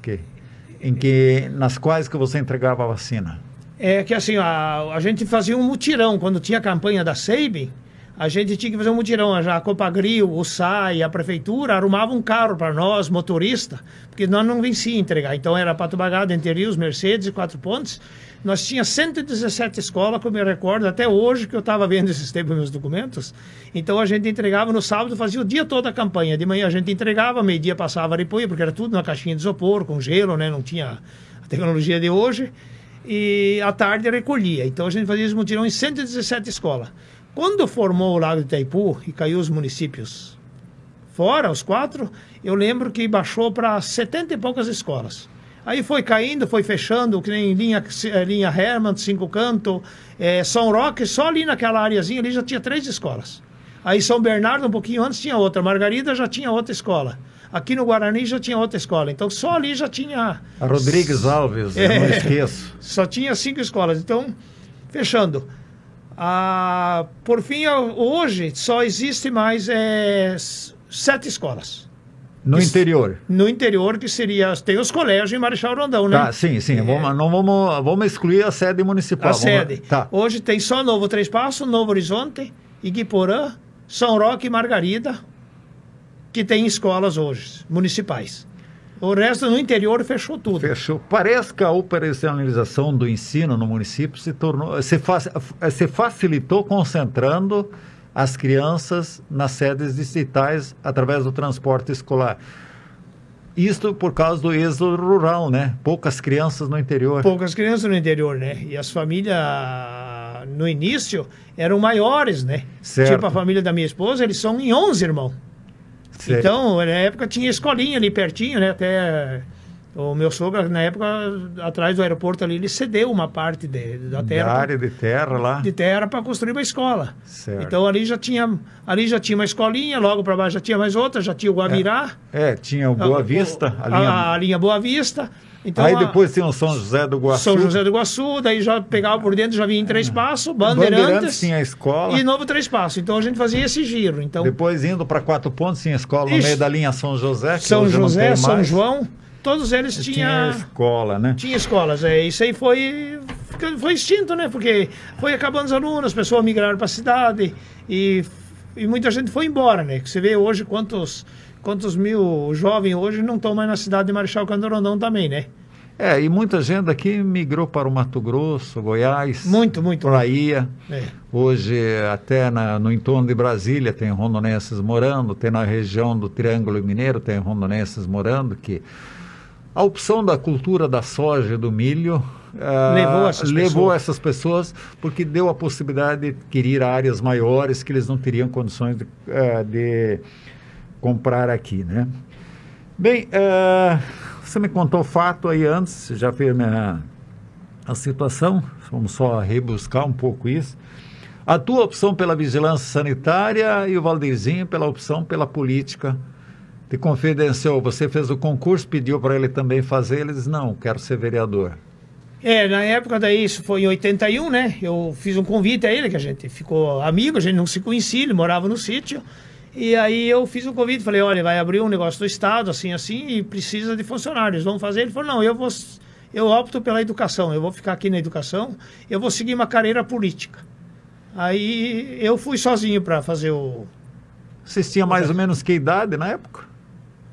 A: nas quais que você entregava a vacina?
B: É que assim, a gente fazia um mutirão, quando tinha a campanha da SEIB, a gente tinha que fazer um mutirão, a Copagril, o SAI, a prefeitura arrumava um carro para nós, motorista, porque nós não vencia entregar, então era Pato Bagado, Entre Rios, Mercedes e Quatro Pontes. Nós tínhamos 117 escolas, como eu me recordo, até hoje que eu estava vendo esses tempos meus documentos. Então a gente entregava no sábado, fazia o dia todo a campanha. De manhã a gente entregava, meio-dia passava a Aripuia, porque era tudo na caixinha de isopor, com gelo, né? Não tinha a tecnologia de hoje. E à tarde recolhia. Então a gente fazia esse mutirão em 117 escolas. Quando formou o Lago de Itaipu e caiu os municípios fora, os 4, eu lembro que baixou para 70 e poucas escolas. Aí foi caindo, foi fechando, que nem linha Hermann, Cinco Canto, São Roque, só ali naquela areazinha ali já tinha 3 escolas. Aí São Bernardo, um pouquinho antes, tinha outra. Margarida já tinha outra escola. Aqui no Guarani já tinha outra escola. Então só ali já tinha...
A: A Rodrigues Alves, eu não esqueço.
B: Só tinha 5 escolas. Então, fechando. Por fim, hoje só existe mais 7 escolas.
A: No interior?
B: No interior, que seria... Tem os colégios em Marechal Rondon, né?
A: Tá, sim. Vamos excluir a sede municipal.
B: Tá. Hoje tem só Novo Três Passos, Novo Horizonte, Iguiporã, São Roque e Margarida, que tem escolas hoje, municipais. O resto, no interior, fechou tudo.
A: Fechou. Parece que a operacionalização do ensino no município se facilitou concentrando as crianças nas sedes distritais através do transporte escolar. Isto por causa do êxodo rural, né? Poucas crianças no interior.
B: Poucas crianças no interior, né? E as famílias, no início, eram maiores, né?
A: Certo.
B: Tipo a família da minha esposa, eles são em 11 irmãos. Certo. Então, na época tinha escolinha ali pertinho, né? Até o meu sogro, na época, atrás do aeroporto ali, ele cedeu uma parte da terra.
A: Da área de terra lá.
B: De terra para construir uma escola.
A: Certo.
B: Então ali já tinha uma escolinha, logo para baixo já tinha mais outra, já tinha o Guavirá.
A: Tinha o Boa Vista.
B: A linha Boa Vista. Então,
A: aí depois tinha o São José do Iguaçu.
B: São José do Iguaçu, daí já pegava por dentro, já vinha em Três Passos, Bandeirantes
A: tinha a escola.
B: E Novo Três Passos. Então a gente fazia esse giro. Então,
A: depois indo para Quatro Pontos, tinha escola no meio da linha São José.
B: São José, São João, todos eles
A: tinha escola, né?
B: Tinha escolas. Isso aí foi extinto, né? Porque foi acabando os alunos, as pessoas migraram para a cidade e muita gente foi embora, né? Você vê hoje quantos mil jovens hoje não estão mais na cidade de Marechal Cândido Rondon também, né?
A: E muita gente daqui migrou para o Mato Grosso, Goiás,
B: muito
A: Bahia. Hoje, até no entorno de Brasília, tem rondonenses morando, tem na região do Triângulo Mineiro, tem rondonenses morando, que a opção da cultura da soja e do milho levou essas pessoas, porque deu a possibilidade de adquirir áreas maiores que eles não teriam condições de comprar aqui, né? Bem, você me contou o fato aí antes, já fez a situação, vamos só rebuscar um pouco isso. A tua opção pela vigilância sanitária e o Valdirzinho pela opção pela política Te confidenciou, você fez o concurso, pediu para ele também fazer, ele disse, não, quero ser vereador.
B: Na época daí, isso foi em 81, né? Eu fiz um convite a ele, que a gente ficou amigo, a gente não se conhecia, ele morava no sítio. E aí eu fiz um convite, falei, olha, vai abrir um negócio do Estado, assim, e precisa de funcionários, vamos fazer? Ele falou, não, eu opto pela educação, eu vou ficar aqui na educação, eu vou seguir uma carreira política. Aí eu fui sozinho para fazer o...
A: Vocês tinham mais ou menos que idade na época?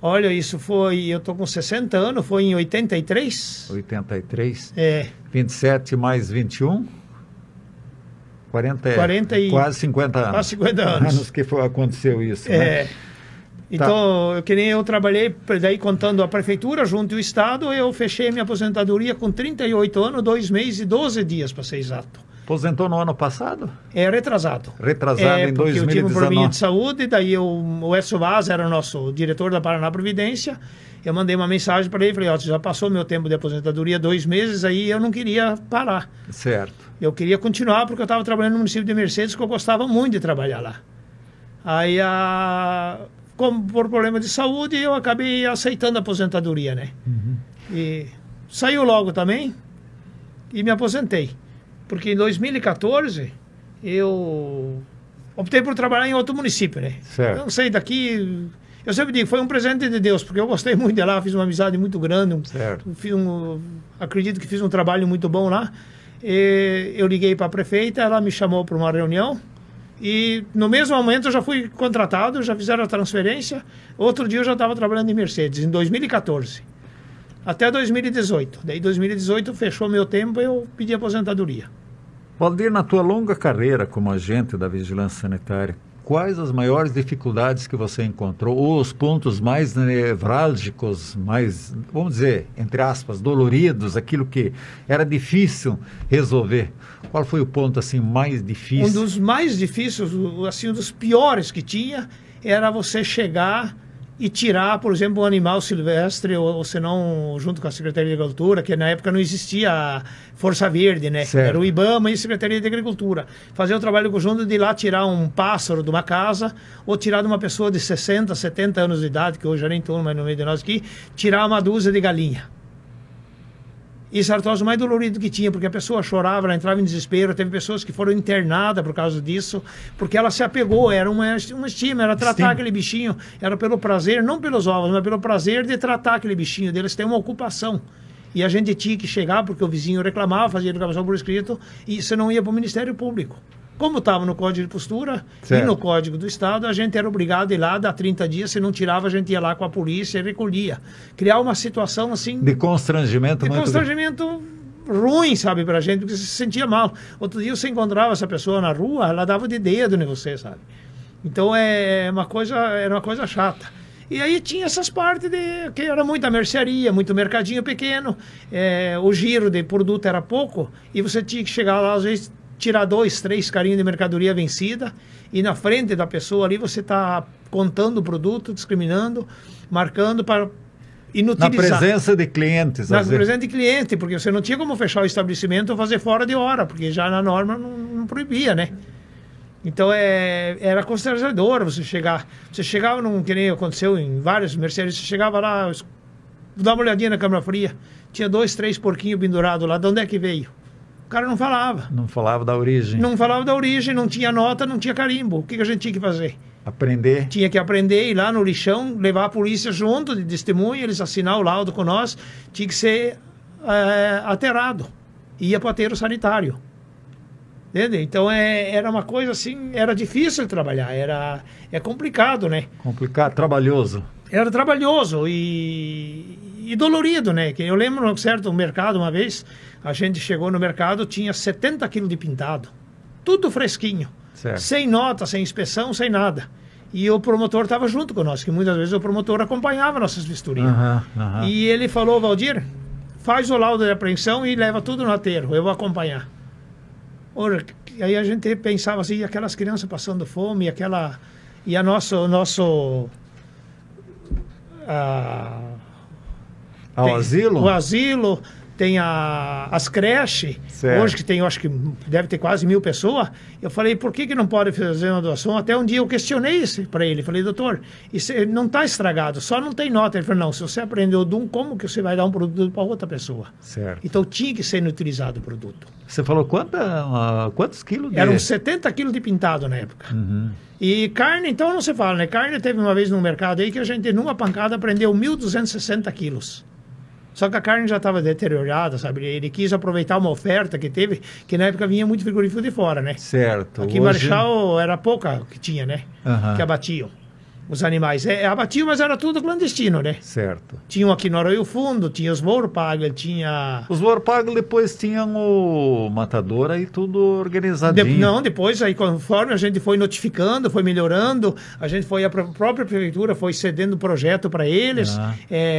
B: Olha, isso foi, eu tô com 60 anos, foi em 83.
A: 83? 27 mais 21?
B: 40 e...
A: Quase 50 anos.
B: Quase 50 anos.
A: Que aconteceu isso, né?
B: Então, que nem eu trabalhei, daí contando a prefeitura junto ao Estado, eu fechei minha aposentadoria com 38 anos, 2 meses e 12 dias, para ser exato.
A: Aposentou no ano passado?
B: Retrasado.
A: Retrasado em 2019.
B: Eu tive um probleminha de saúde, daí o Edson Vaz era o nosso diretor da Paraná Providência, eu mandei uma mensagem para ele, falei, ó, já passou meu tempo de aposentadoria, 2 meses, aí eu não queria parar.
A: Certo.
B: Eu queria continuar, porque eu estava trabalhando no município de Mercedes, que eu gostava muito de trabalhar lá. Aí, como por problema de saúde, eu acabei aceitando a aposentadoria, né?
A: Uhum.
B: E saiu logo também, e me aposentei. Porque em 2014 eu optei por trabalhar em outro município, né?
A: Certo.
B: Eu não sei daqui. Eu sempre digo, foi um presente de Deus, porque eu gostei muito de lá, fiz uma amizade muito grande.
A: Certo.
B: Acredito que fiz um trabalho muito bom lá. Eu liguei para a prefeita, ela me chamou para uma reunião. E no mesmo momento eu já fui contratado, já fizeram a transferência. Outro dia eu já estava trabalhando em Mercedes, em 2014. Até 2018. Daí 2018 fechou meu tempo e eu pedi aposentadoria.
A: Valdir, na tua longa carreira como agente da Vigilância Sanitária, quais as maiores dificuldades que você encontrou, ou os pontos mais nevrálgicos, mais, vamos dizer, entre aspas, doloridos, aquilo que era difícil resolver? Qual foi o ponto assim mais difícil?
B: Um dos mais difíceis, assim, um dos piores que tinha, era você chegar e tirar, por exemplo, um animal silvestre, ou senão, junto com a Secretaria de Agricultura, que na época não existia a Força Verde, né?
A: Certo.
B: Era o IBAMA e a Secretaria de Agricultura. Fazer o trabalho conjunto de ir lá tirar um pássaro de uma casa, ou tirar de uma pessoa de 60, 70 anos de idade, que hoje já nem estou mais no meio de nós aqui, tirar uma dúzia de galinha. Isso era o troço mais dolorido que tinha, porque a pessoa chorava, ela entrava em desespero. Teve pessoas que foram internadas por causa disso, porque ela se apegou, era uma estima, era tratar aquele bichinho, era pelo prazer, não pelos ovos, mas pelo prazer de tratar aquele bichinho deles, tem uma ocupação. E a gente tinha que chegar, porque o vizinho reclamava, fazia reclamação por escrito, e você não ia para o Ministério Público. Como estava no Código de Postura e no Código do Estado, a gente era obrigado a ir lá, dar 30 dias, se não tirava, a gente ia lá com a polícia e recolhia. Criar uma situação assim...
A: De constrangimento.
B: De constrangimento ruim, sabe, pra gente, porque você se sentia mal. Outro dia você encontrava essa pessoa na rua, ela dava de dedo em você, sabe? Então era uma coisa chata. E aí tinha essas partes que era muita mercearia, muito mercadinho pequeno, o giro de produto era pouco, e você tinha que chegar lá, às vezes, tirar 2, 3 carinhos de mercadoria vencida, e na frente da pessoa ali você está contando o produto, discriminando, marcando para inutilizar.
A: Na presença de clientes.
B: Na presença de cliente, porque você não tinha como fechar o estabelecimento ou fazer fora de hora, porque já na norma não proibia, né? Então era constrangedor você chegar. Você chegava num, que nem aconteceu em várias mercearias, você chegava lá, dá uma olhadinha na câmara fria, tinha 2, 3 porquinhos pendurados lá, de onde é que veio? O cara não falava. Não falava da origem. Não falava da origem, não tinha nota, não tinha carimbo. O que a gente tinha que fazer? Aprender. Tinha que aprender, ir lá no lixão, levar a polícia junto, de testemunha, eles assinar o laudo com nós, tinha que ser aterrado. Ia para o aterro sanitário. Entende? Então era uma coisa assim, era difícil trabalhar, é complicado, né? Complicado, trabalhoso. Era trabalhoso e dolorido, né? Que eu lembro, certo, no mercado uma vez, a gente chegou no mercado, tinha 70 quilos de pintado, tudo fresquinho, certo. Sem nota, sem inspeção, sem nada. E o promotor estava junto conosco, que muitas vezes o promotor acompanhava nossas visturinhas. E ele falou, Valdir, faz o laudo de apreensão e leva tudo no aterro, eu vou acompanhar. Ora, aí a gente pensava assim, aquelas crianças passando fome, e
A: Ao asilo?
B: O asilo, tem as creches, hoje que tem, eu acho que deve ter quase 1.000 pessoas. Eu falei, por que não pode fazer uma doação? Até um dia eu questionei isso para ele. Falei, doutor, isso não está estragado, só não tem nota. Ele falou, não, se você aprendeu de um, como que você vai dar um produto para outra pessoa?
A: Certo.
B: Então tinha que ser utilizado o produto.
A: Você falou quantos quilos?
B: Eram 70 quilos de pintado na época. E carne, então não se fala, né? Carne teve uma vez no mercado aí que a gente, numa pancada, prendeu 1.260 quilos. Só que a carne já estava deteriorada, sabe? Ele quis aproveitar uma oferta que teve, que na época vinha muito frigorífico de fora, né?
A: Certo.
B: Aqui em Marechal era pouca que tinha, né? Que abatiam os animais. Abatiam, mas era tudo clandestino, né?
A: Certo.
B: Tinham aqui no Arroio Fundo, tinha os Vorpagel, tinha...
A: Os Vorpagel depois tinham o matador aí tudo organizadinho.
B: Depois aí conforme a gente foi notificando, foi melhorando, a própria prefeitura foi cedendo projeto para eles,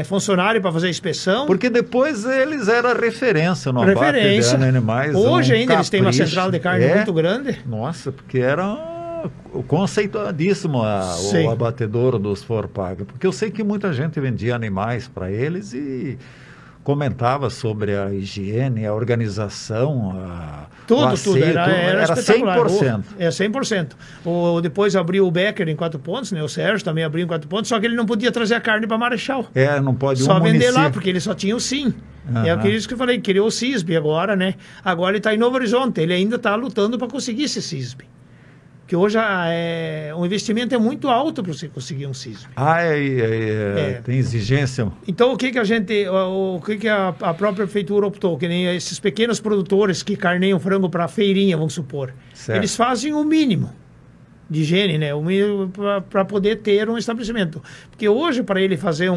B: funcionário para fazer inspeção.
A: Porque depois eles eram referência no abate de animais.
B: Hoje ainda eles têm uma central de carne muito grande.
A: Nossa, porque era... conceituadíssimo o abatedouro dos Vorpagel, porque eu sei que muita gente vendia animais para eles e comentava sobre a higiene, a organização,
B: tudo. Era
A: 100%.
B: 100%. Depois abriu o Becker em 4 pontos, né? O Sérgio também abriu em 4 pontos, só que ele não podia trazer a carne para Marechal.
A: Não pode
B: só vender lá, porque ele só tinha o SIM. É por isso que eu falei, criou o CISB agora, né? Agora ele está em Novo Horizonte, ele ainda está lutando para conseguir esse CISB. Que hoje o investimento é muito alto para você conseguir um CISB.
A: Tem exigência.
B: Então, o que a própria prefeitura optou? Que nem esses pequenos produtores que carneiam frango para feirinha, vamos supor.
A: Certo.
B: Eles fazem o mínimo de higiene, né? O mínimo para poder ter um estabelecimento. Porque hoje, para ele fazer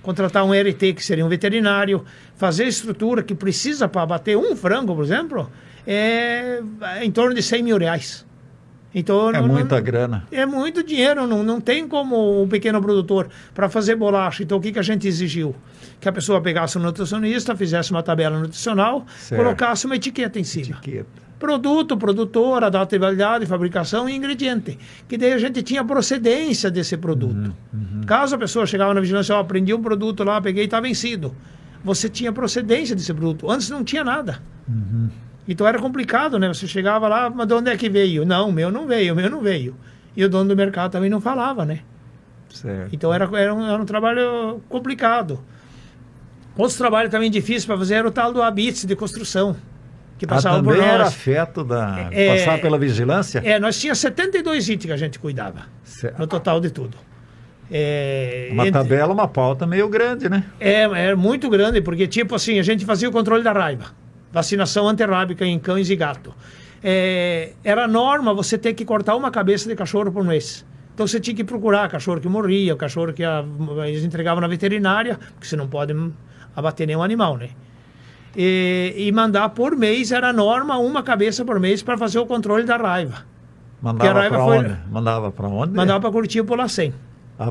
B: contratar um RT, que seria um veterinário, fazer a estrutura que precisa para abater um frango, por exemplo, é em torno de R$100.000. Então,
A: muita grana.
B: É muito dinheiro, não tem como um pequeno produtor para fazer bolacha. Então, o que a gente exigiu? Que a pessoa pegasse um nutricionista, fizesse uma tabela nutricional, colocasse uma etiqueta em cima. Produto, produtora, data de validade, fabricação e ingrediente. Que daí a gente tinha procedência desse produto. Caso a pessoa chegava na vigilância, aprendi um produto lá, peguei e está vencido. Você tinha procedência desse produto. Antes não tinha nada. Então era complicado, né? Você chegava lá, mas de onde é que veio? Não, o meu não veio. E o dono do mercado também não falava, né?
A: Certo.
B: Então era um trabalho complicado. Outro trabalho também difícil para fazer era o tal do ABITS de construção, que passava por nós.
A: Também era afeto passar pela vigilância?
B: Nós tínhamos 72 itens que a gente cuidava, no total de tudo.
A: Tabela, uma pauta meio grande, né?
B: É muito grande, porque tipo assim, a gente fazia o controle da raiva. Vacinação antirrábica em cães e gato. Era norma você ter que cortar uma cabeça de cachorro por mês. Então você tinha que procurar cachorro que morria, o cachorro que eles entregavam na veterinária, porque você não pode abater nenhum animal, né? E mandar por mês, era norma, uma cabeça por mês para fazer o controle da raiva.
A: Mandava para onde? Mandava para onde?
B: Mandava para Curitiba pro LACEN.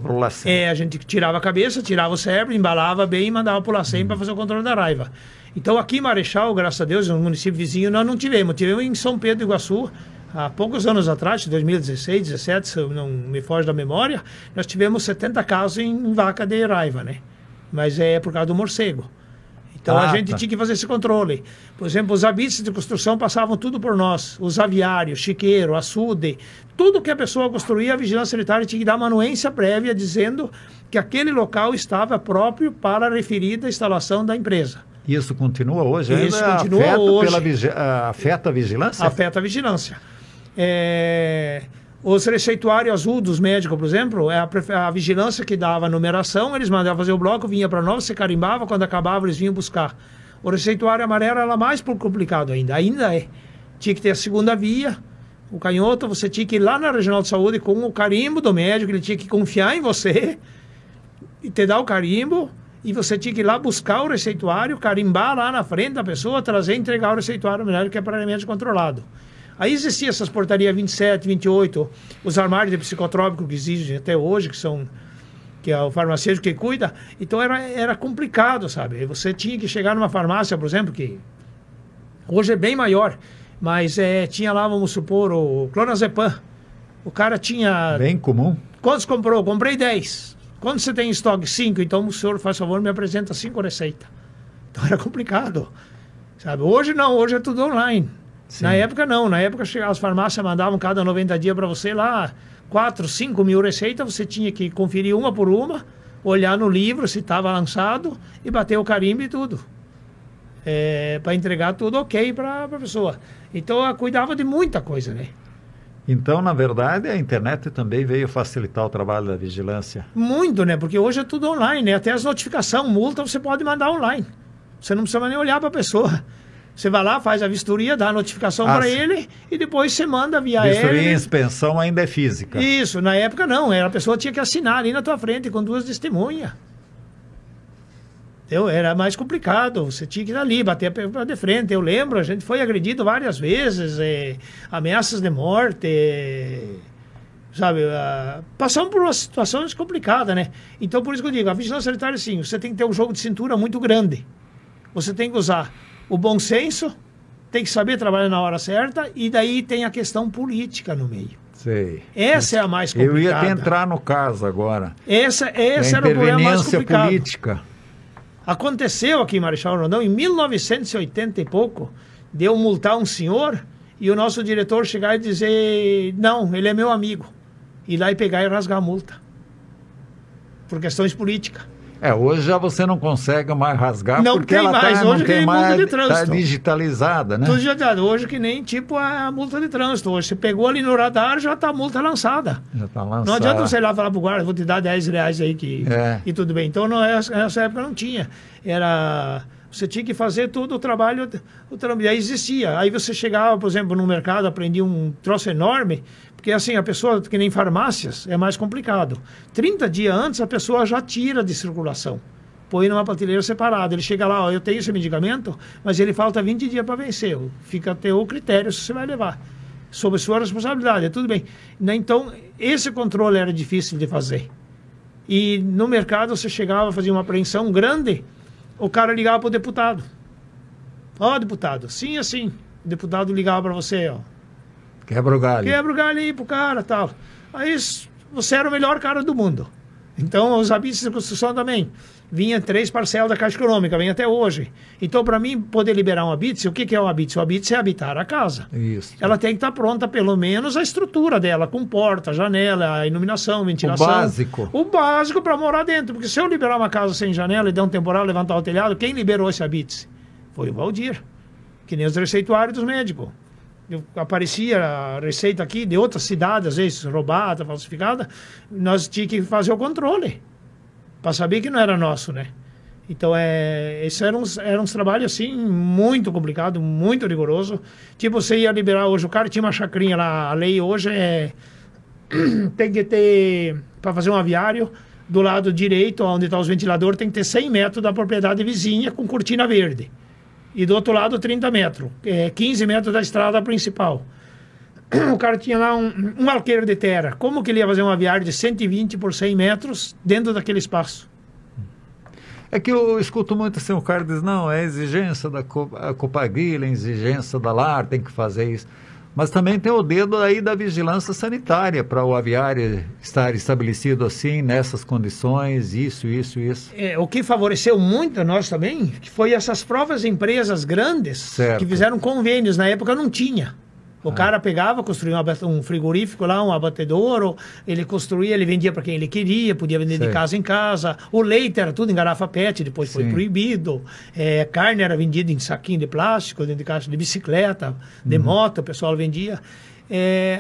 A: Pro LACEN.
B: A gente tirava a cabeça, tirava o cérebro, embalava bem e mandava pro LACEN para fazer o controle da raiva. Então, aqui em Marechal, graças a Deus, no município vizinho, nós não tivemos. Tivemos em São Pedro do Iguaçu, há poucos anos atrás, 2016, 2017, se eu não me foge da memória, nós tivemos 70 casos em vaca de raiva, né? Mas é por causa do morcego. Então, a gente tinha que fazer esse controle. Por exemplo, os habites de construção passavam tudo por nós. Os aviários, chiqueiro, açude, tudo que a pessoa construía, a vigilância sanitária tinha que dar uma anuência prévia dizendo que aquele local estava próprio para a referida instalação da empresa.
A: Isso continua hoje?
B: Isso continua hoje.
A: Afeta a vigilância?
B: Afeta a vigilância. Os receituários azul dos médicos, por exemplo, a vigilância que dava a numeração, eles mandavam fazer o bloco, vinha para nós, você carimbava, quando acabava eles vinham buscar. O receituário amarelo era mais complicado ainda é. Tinha que ter a segunda via, o canhoto, você tinha que ir lá na Regional de Saúde com o carimbo do médico, ele tinha que confiar em você e te dar o carimbo, e você tinha que ir lá buscar o receituário, carimbar lá na frente da pessoa, trazer e entregar o receituário melhor, que é para remédio controlado. Aí existiam essas portarias 27, 28, os armários de psicotrópico que existem até hoje, que é o farmacêutico que cuida. Então era complicado, sabe? Você tinha que chegar numa farmácia, por exemplo, que hoje é bem maior, mas tinha lá, vamos supor, o clonazepam. O cara tinha...
A: Bem comum.
B: Quantos comprou? Comprei 10. Quando você tem em estoque? 5. Então o senhor, faz favor, me apresenta 5 receitas. Então era complicado, sabe? Hoje não, hoje é tudo online. Sim. Na época não, na época as farmácias mandavam cada 90 dias para você lá 4, 5 mil receitas, você tinha que conferir uma por uma, olhar no livro se estava lançado e bater o carimbo e tudo. Para entregar tudo ok para a pessoa. Então eu cuidava de muita coisa, né?
A: Então, na verdade, a internet também veio facilitar o trabalho da vigilância.
B: Muito, né? Porque hoje é tudo online, né? Até as notificações, multa, você pode mandar online. Você não precisa nem olhar para a pessoa. Você vai lá, faz a vistoria, dá a notificação para ele e depois você manda via
A: vistoria e inspeção ainda é física.
B: Isso, na época não. A pessoa tinha que assinar ali na tua frente com 2 testemunhas. Era mais complicado, você tinha que ir ali, bater de frente. Eu lembro, a gente foi agredido várias vezes, ameaças de morte, sabe? Passamos por uma situação complicada, né? Então, por isso que eu digo, a vigilância sanitária, sim, você tem que ter um jogo de cintura muito grande. Você tem que usar o bom senso, tem que saber trabalhar na hora certa, e daí tem a questão política no meio.
A: Sei.
B: Essa é a mais complicada.
A: Eu ia até entrar no caso agora.
B: Essa era o problema mais complicado.
A: Política.
B: Aconteceu aqui em Marechal Rondão, em 1980 e pouco, deu multar um senhor e o nosso diretor chegar e dizer, não, ele é meu amigo. Ir lá e pegar e rasgar a multa. Por questões políticas.
A: Hoje já você não consegue mais rasgar
B: não
A: porque
B: tem
A: ela
B: mais. Hoje que nem multa de trânsito.
A: Tá digitalizada, né?
B: Hoje que nem tipo a multa de trânsito. Hoje você pegou ali no radar, já está a multa lançada.
A: Já está lançada.
B: Não adianta você ir lá falar pro guarda, vou te dar R$10 aí e tudo bem. Então nessa época não tinha. Você tinha que fazer todo o trabalho, aí existia. Aí você chegava, por exemplo, no mercado, aprendia um troço enorme, porque assim, a pessoa, que nem farmácias, é mais complicado. 30 dias antes, a pessoa já tira de circulação, põe numa prateleira separada. Ele chega lá, eu tenho esse medicamento, mas ele falta 20 dias para vencer. Fica até o critério se você vai levar. Sob sua responsabilidade, tudo bem. Então, esse controle era difícil de fazer. E no mercado, você chegava a fazer uma apreensão grande, o cara ligava para o deputado. Deputado, sim, assim. O deputado ligava para você,
A: Quebra o galho.
B: Quebra o galho aí pro cara, tal. Aí você era o melhor cara do mundo. Então, os habites de construção também. Vinha 3 parcelas da Caixa Econômica, vem até hoje. Então, para mim poder liberar um habite, o que é um habite? O habite é habitar a casa.
A: Isso.
B: Ela tem que estar pronta, pelo menos, a estrutura dela, com porta, janela, a iluminação, ventilação.
A: O básico.
B: O básico para morar dentro. Porque se eu liberar uma casa sem janela e der um temporal, levantar o telhado, quem liberou esse habite? Foi o Valdir. Que nem os receituários dos médicos. Aparecia a receita aqui de outras cidades, às vezes roubada, falsificada, nós tínhamos que fazer o controle para saber que não era nosso, né? Então, esses eram uns trabalhos, assim, muito complicados, muito rigoroso. Tipo, você ia liberar hoje, o cara tinha uma chacrinha lá, a lei hoje tem que ter, para fazer um aviário, do lado direito, onde estão os ventiladores, tem que ter 100 metros da propriedade vizinha com cortina verde. E do outro lado, 30 metros. 15 metros da estrada principal. O cara tinha lá um alqueire de terra. Como que ele ia fazer um aviário de 120 por 100 metros dentro daquele espaço?
A: É que eu escuto muito assim, o cara diz, não, é exigência da Copagril, é exigência da LAR, tem que fazer isso. Mas também tem o dedo aí da vigilância sanitária para o aviário estar estabelecido assim, nessas condições, isso.
B: O que favoreceu muito a nós também, que foi essas próprias empresas grandes, certo, que fizeram convênios. Na época não tinha. O cara pegava, construía um frigorífico lá, um abatedouro, ele construía, ele vendia para quem ele queria, podia vender de casa em casa. O leite era tudo em garrafa PET, depois foi proibido. Carne era vendida em saquinho de plástico, dentro de caixa de bicicleta, de moto, o pessoal vendia.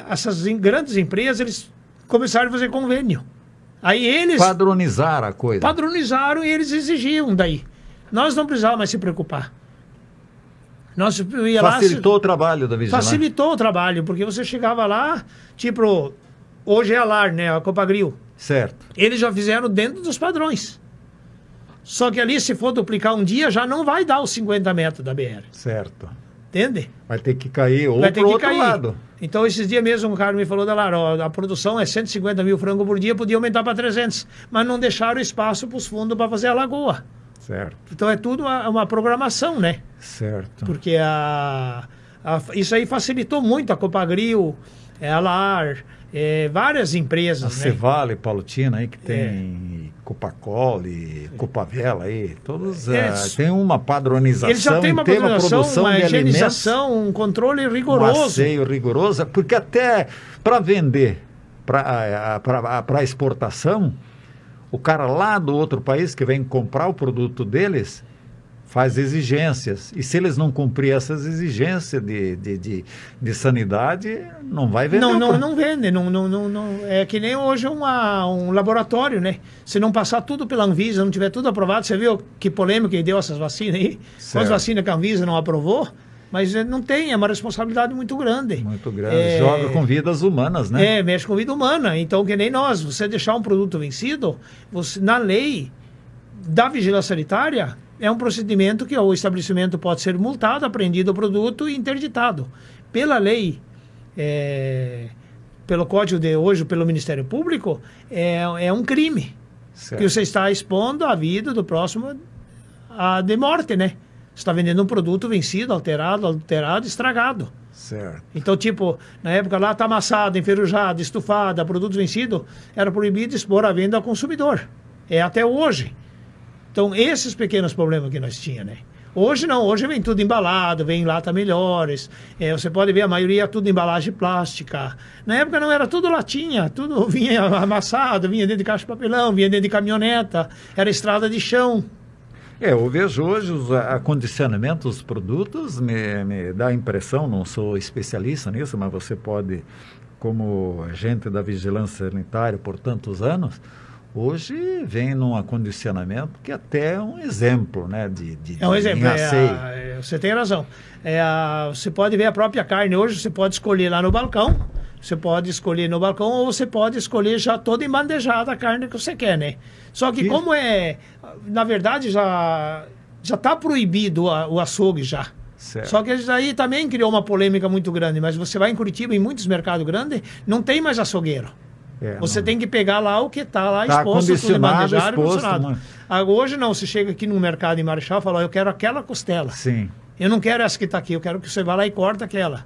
B: Essas grandes empresas, eles começaram a fazer convênio. Aí eles...
A: Padronizaram a coisa.
B: Padronizaram e eles exigiam daí. Nós não precisávamos mais se preocupar.
A: Facilitou o trabalho da vigilância.
B: Facilitou o trabalho, porque você chegava lá, tipo, hoje é a LAR, né, a Copagril.
A: Certo.
B: Eles já fizeram dentro dos padrões. Só que ali, se for duplicar um dia, já não vai dar os 50 metros da BR.
A: Certo.
B: Entende?
A: Vai ter que cair ou para o outro lado.
B: Então, esses dias mesmo, um cara me falou da LAR, a produção é 150 mil frangos por dia, podia aumentar para 300, mas não deixaram espaço para os fundos para fazer a lagoa.
A: Certo.
B: Então é tudo uma programação, né?
A: Certo.
B: Porque isso aí facilitou muito a Copagril, a LAR, várias empresas.
A: A Cevale Palutina aí que tem Copacol, Copavela, aí, todos têm uma padronização.
B: Eles já têm uma padronização, uma higienização, um controle rigoroso.
A: Um asseio rigoroso, porque até para vender, para exportação, o cara lá do outro país que vem comprar o produto deles faz exigências. E se eles não cumprir essas exigências de sanidade, não vai vender.
B: Não vende. É que nem hoje um laboratório, né? Se não passar tudo pela Anvisa, não tiver tudo aprovado, você viu que polêmica que deu essas vacinas aí? As vacinas que a Anvisa não aprovou, mas não tem, é uma responsabilidade muito grande.
A: Muito grande. Joga com vidas humanas, né?
B: Mexe com vida humana. Então, que nem nós, você deixar um produto vencido, na lei da vigilância sanitária, é um procedimento que o estabelecimento pode ser multado, apreendido o produto e interditado. Pela lei, pelo código de hoje, pelo Ministério Público, é um crime. Certo. Que você está expondo a vida do próximo de morte, né? Você está vendendo um produto vencido, alterado, estragado.
A: Certo.
B: Então, tipo, na época lá está amassado, enferrujado, estufado, produto vencido, era proibido expor a venda ao consumidor. É até hoje. Então, esses pequenos problemas que nós tínhamos, né? Hoje não, hoje vem tudo embalado, vem lata melhores. Você pode ver, a maioria tudo embalagem plástica. Na época não, era tudo latinha, tudo vinha amassado, vinha dentro de caixa de papelão, vinha dentro de caminhoneta, era estrada de chão.
A: Eu vejo hoje os acondicionamentos dos produtos, me dá a impressão, não sou especialista nisso, mas você pode, como agente da vigilância sanitária por tantos anos, hoje vem num acondicionamento que até é um exemplo, né?
B: É um exemplo. Você tem razão. Você pode ver a própria carne hoje, você pode escolher lá no balcão, ou você pode escolher já toda embandejada a carne que você quer, né? Só que como na verdade, já está proibido o açougue já.
A: Certo.
B: Só que isso aí também criou uma polêmica muito grande, mas você vai em Curitiba, em muitos mercados grandes, não tem mais açougueiro. Você tem que pegar lá o que está lá exposto, tudo embandejado e condicionado. Hoje não, você chega aqui no mercado em Marechal e fala, eu quero aquela costela.
A: Sim.
B: Eu não quero essa que está aqui, eu quero que você vá lá e corta aquela.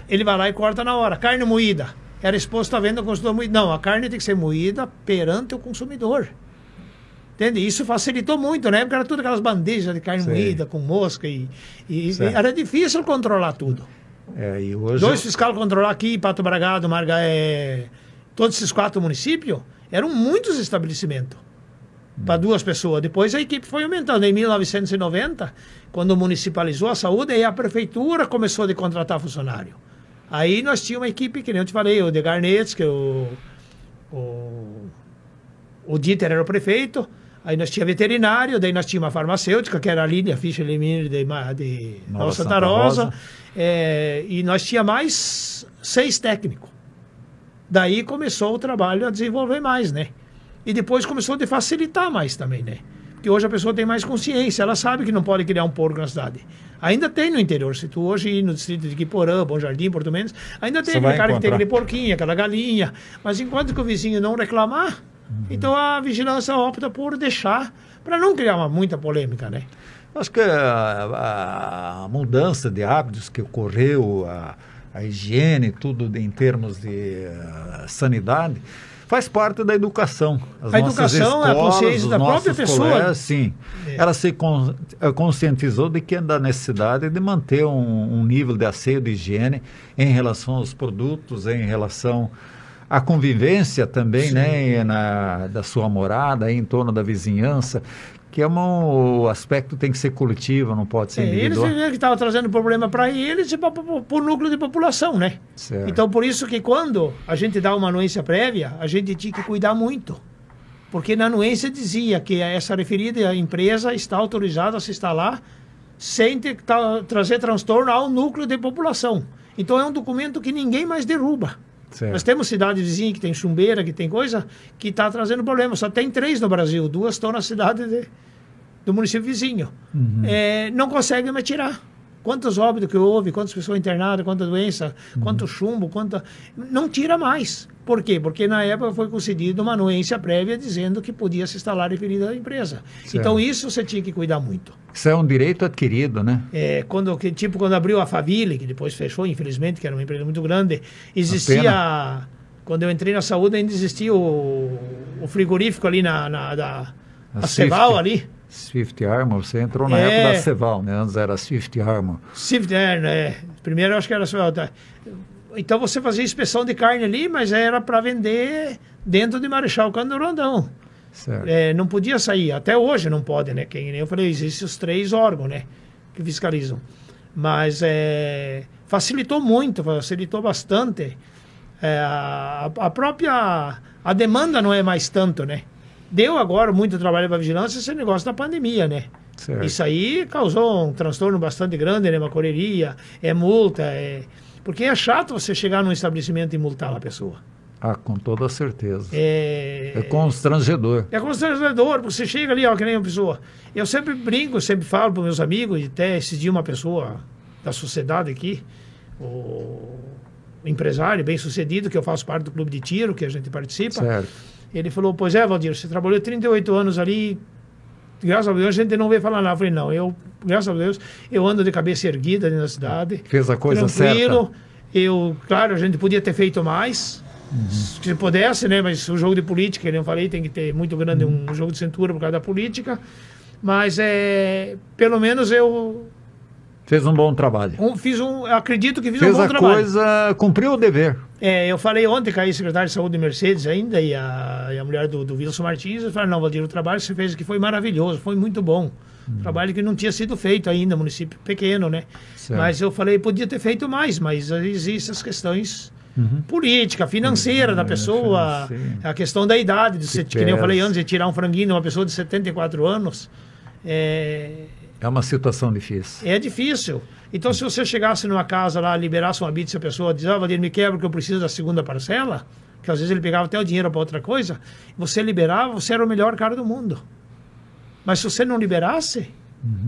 B: Ele vai lá e corta na hora. Carne moída. Era exposto à venda ao consumidor moído. Não, a carne tem que ser moída perante o consumidor. Entende? Isso facilitou muito, né? Porque era tudo aquelas bandejas de carne moída, com mosca e era difícil controlar tudo.
A: E hoje...
B: 2 fiscais controlar aqui, Pato Bragado, todos esses 4 municípios, eram muitos estabelecimentos para 2 pessoas. Depois a equipe foi aumentando. Em 1990, quando municipalizou a saúde, aí a prefeitura começou a contratar funcionário. Aí nós tínhamos uma equipe, que nem eu te falei, o de Garnetes, que o Dieter era o prefeito, aí nós tínhamos veterinário, daí nós tínhamos uma farmacêutica, que era a Lídia Fischer-Lemire de Nova Santa Rosa, e nós tínhamos mais 6 técnicos. Daí começou o trabalho a desenvolver mais, né? E depois começou a facilitar mais também, né? Porque hoje a pessoa tem mais consciência, ela sabe que não pode criar um porco na cidade. Ainda tem no interior, se tu hoje ir no distrito de Quiporã, Bom Jardim, Porto Mendes, ainda tem aquele cara que tem aquele porquinho, aquela galinha. Mas enquanto que o vizinho não reclamar, então a vigilância opta por deixar, para não criar muita polêmica, né?
A: Acho que a mudança de hábitos que ocorreu, a higiene, tudo em termos de sanidade, faz parte da educação.
B: A educação, a consciência da própria pessoa.
A: Sim. Ela se conscientizou de que da necessidade de manter um nível de asseio de higiene em relação aos produtos, em relação à convivência também, né, da sua morada, em torno da vizinhança, que o aspecto tem que ser coletivo, não pode ser individual.
B: Eles que estavam trazendo problema para eles e para o núcleo de população, né?
A: Certo.
B: Então, por isso que quando a gente dá uma anuência prévia, a gente tinha que cuidar muito. Porque na anuência dizia que essa referida empresa está autorizada a se instalar sem trazer transtorno ao núcleo de população. Então, é um documento que ninguém mais derruba.
A: Certo.
B: Nós temos cidades vizinhas que tem chumbeira, que tem coisa, que está trazendo problema. Só tem 3 no Brasil, 2 estão na cidade do município vizinho. Não conseguem mais tirar. Quantos óbitos que houve, quantas pessoas internadas, quanta doença, quanto chumbo, não tira mais. Por quê? Porque na época foi concedida uma anuência prévia dizendo que podia se instalar referida à empresa. Certo. Então isso você tinha que cuidar muito.
A: Isso é um direito adquirido, né?
B: Quando abriu a Faville, que depois fechou, infelizmente, que era uma empresa muito grande, existia Quando eu entrei na saúde, ainda existia o frigorífico ali a Ceval ali.
A: Swift Armor, você entrou na época da Ceval, né? Antes era Swift Armor.
B: Swift Armor, Primeiro eu acho que era Ceval. Tá? Então você fazia inspeção de carne ali, mas era para vender dentro de Marechal Cândido Rondão.
A: Certo.
B: Não podia sair. Até hoje não pode, né? Quem eu falei, existem os 3 órgãos, né? Que fiscalizam. Mas facilitou muito, facilitou bastante. A própria... A demanda não é mais tanto, né? Deu agora muito trabalho para a vigilância esse negócio da pandemia, né?
A: Certo.
B: Isso aí causou um transtorno bastante grande, né? Uma correria, multa, Porque é chato você chegar num estabelecimento e multar a pessoa.
A: Ah, com toda certeza. É constrangedor.
B: É constrangedor, porque você chega ali, ó, que nem uma pessoa. Eu sempre brinco, sempre falo para meus amigos, e até esse dia uma pessoa da sociedade aqui, o empresário bem sucedido, que eu faço parte do clube de tiro, que a gente participa.
A: Certo.
B: Ele falou, pois é, Valdir, você trabalhou 38 anos ali, graças a Deus a gente não veio falar nada. Eu falei, não, graças a Deus, eu ando de cabeça erguida dentro da cidade.
A: Fez a coisa
B: tranquilo.
A: certa.
B: Claro, a gente podia ter feito mais, se pudesse, né? Mas o jogo de política, como eu falei, tem que ter muito grande um jogo de cintura por causa da política. Mas pelo menos eu...
A: Fez um bom trabalho.
B: Acredito que fiz um bom trabalho.
A: Cumpriu o dever.
B: Eu falei ontem com a secretária de saúde de Mercedes ainda, e a mulher do Wilson Martins, eu falei, não, Valdir, o trabalho que você fez aqui foi maravilhoso, foi muito bom. Trabalho que não tinha sido feito ainda, município pequeno, né? Certo. Mas eu falei, podia ter feito mais, mas existem as questões política, financeira da pessoa, a questão da idade, que nem eu falei antes, de tirar um franguinho de uma pessoa de 74 anos.
A: É uma situação difícil.
B: É difícil. Então, se você chegasse numa casa lá, liberasse uma bit, se a pessoa diz, Valdir, me quebra que eu preciso da segunda parcela, que às vezes ele pegava até o dinheiro para outra coisa, você liberava, você era o melhor cara do mundo. Mas se você não liberasse,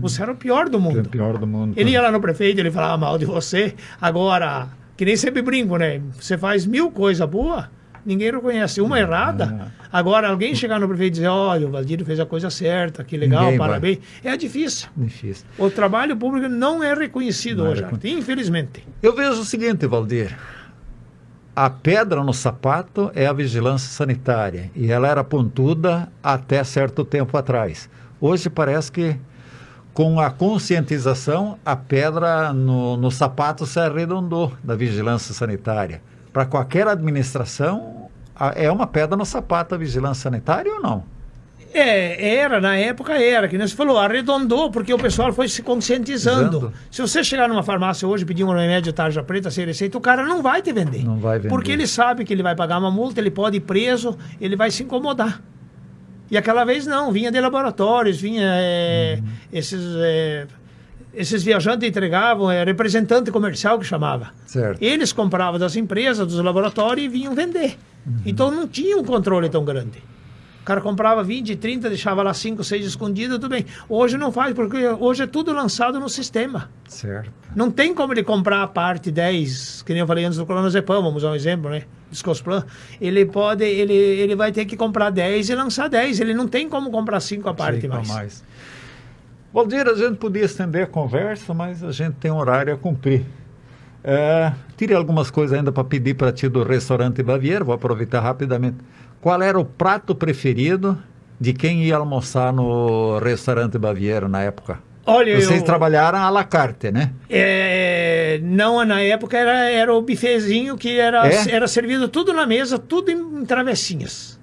B: você era o pior do mundo.
A: O pior do mundo.
B: Ele ia lá no prefeito, ele falava mal de você. Agora, que nem sempre brinco, né? Você faz 1000 coisas boas, ninguém reconhece uma errada. Agora, alguém chegar no prefeito e dizer, olha, o Valdir fez a coisa certa, que legal, ninguém parabéns. É difícil. O trabalho público não é reconhecido hoje, infelizmente.
A: Eu vejo o seguinte, Valdir. A pedra no sapato é a vigilância sanitária. E ela era pontuda até certo tempo atrás. Hoje parece que, com a conscientização, a pedra no sapato se arredondou da vigilância sanitária. Para qualquer administração, é uma pedra no sapato a vigilância sanitária ou não?
B: Na época era, que nem você falou, arredondou, porque o pessoal foi se conscientizando. Se você chegar numa farmácia hoje e pedir um remédio tarja preta sem receita, o cara não vai te vender.
A: Não vai vender.
B: Porque ele sabe que ele vai pagar uma multa, ele pode ir preso, ele vai se incomodar. E aquela vez não, vinha de laboratórios, esses viajantes entregavam, representante comercial que chamava.
A: Certo.
B: Eles compravam das empresas, dos laboratórios e vinham vender. Então não tinha um controle tão grande. O cara comprava 20, 30, deixava lá 5, 6 escondidos, tudo bem. Hoje não faz, porque hoje é tudo lançado no sistema.
A: Certo.
B: Não tem como ele comprar a parte 10, que nem eu falei antes do clonazepam, vamos usar um exemplo, né? Discosplan. Ele vai ter que comprar 10 e lançar 10. Ele não tem como comprar 5 a parte mais.
A: Valdir, a gente podia estender a conversa, mas a gente tem um horário a cumprir. Tire algumas coisas ainda para pedir para ti do restaurante Baviera, vou aproveitar rapidamente. Qual era o prato preferido de quem ia almoçar no restaurante Baviera na época?
B: Olha,
A: vocês trabalharam à la carte, né?
B: Não, na época era o bifezinho que era servido tudo na mesa, tudo em travessinhas.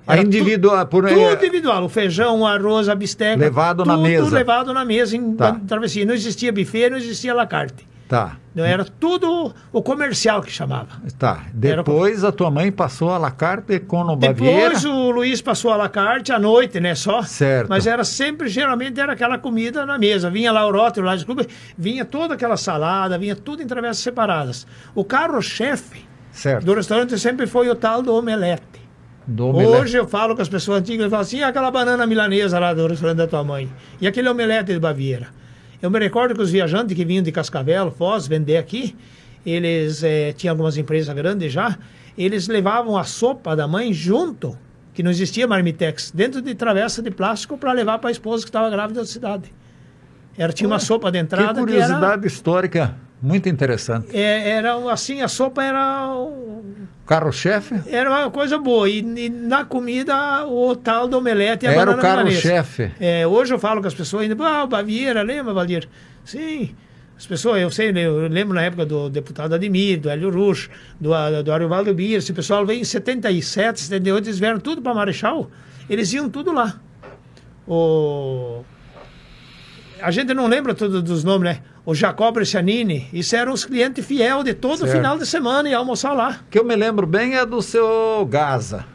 A: Individual,
B: tudo individual, o feijão, o arroz, a bisteca.
A: Levado na mesa.
B: Tudo levado na mesa em travessia. Não existia buffet, não existia à la carte.
A: Tá.
B: Não, era tudo o comercial que chamava.
A: Tá. Depois a tua mãe passou à la carte com o Baviera.
B: Depois o Luiz passou à la carte à noite, né? Só.
A: Certo.
B: Mas era sempre, geralmente, era aquela comida na mesa. Vinha lá o rótulo, lá de clube, vinha toda aquela salada, vinha tudo em travessas separadas. O carro-chefe do restaurante sempre foi o tal do omelete. Hoje eu falo com as pessoas antigas, eu falo assim, aquela banana milanesa lá do restaurante da tua mãe. E aquele omelete de Baviera. Eu me recordo que os viajantes que vinham de Cascavel, Foz, vender aqui, eles tinham algumas empresas grandes já, eles levavam a sopa da mãe junto, que não existia marmitex, dentro de travessa de plástico para levar para a esposa que estava grávida da cidade. Tinha uma sopa de entrada.
A: Que curiosidade histórica. Muito interessante.
B: Era assim, a sopa era...
A: Carro-chefe?
B: Era uma coisa boa. E na comida, o tal do omelete e a
A: Era
B: banana
A: o carro-chefe.
B: Hoje eu falo com as pessoas ainda, Baviera, lembra, Valdir? Sim. As pessoas, eu lembro na época do deputado Ademir, do Hélio Rusch, do Ariovaldo Bier, esse pessoal veio em 77, 78, eles vieram tudo para Marechal, eles iam tudo lá. A gente não lembra todos dos nomes, né? O Jacob Brescianini, isso eram os clientes fiel de todo final de semana e almoçar lá.
A: O que eu me lembro bem é do seu Gaza.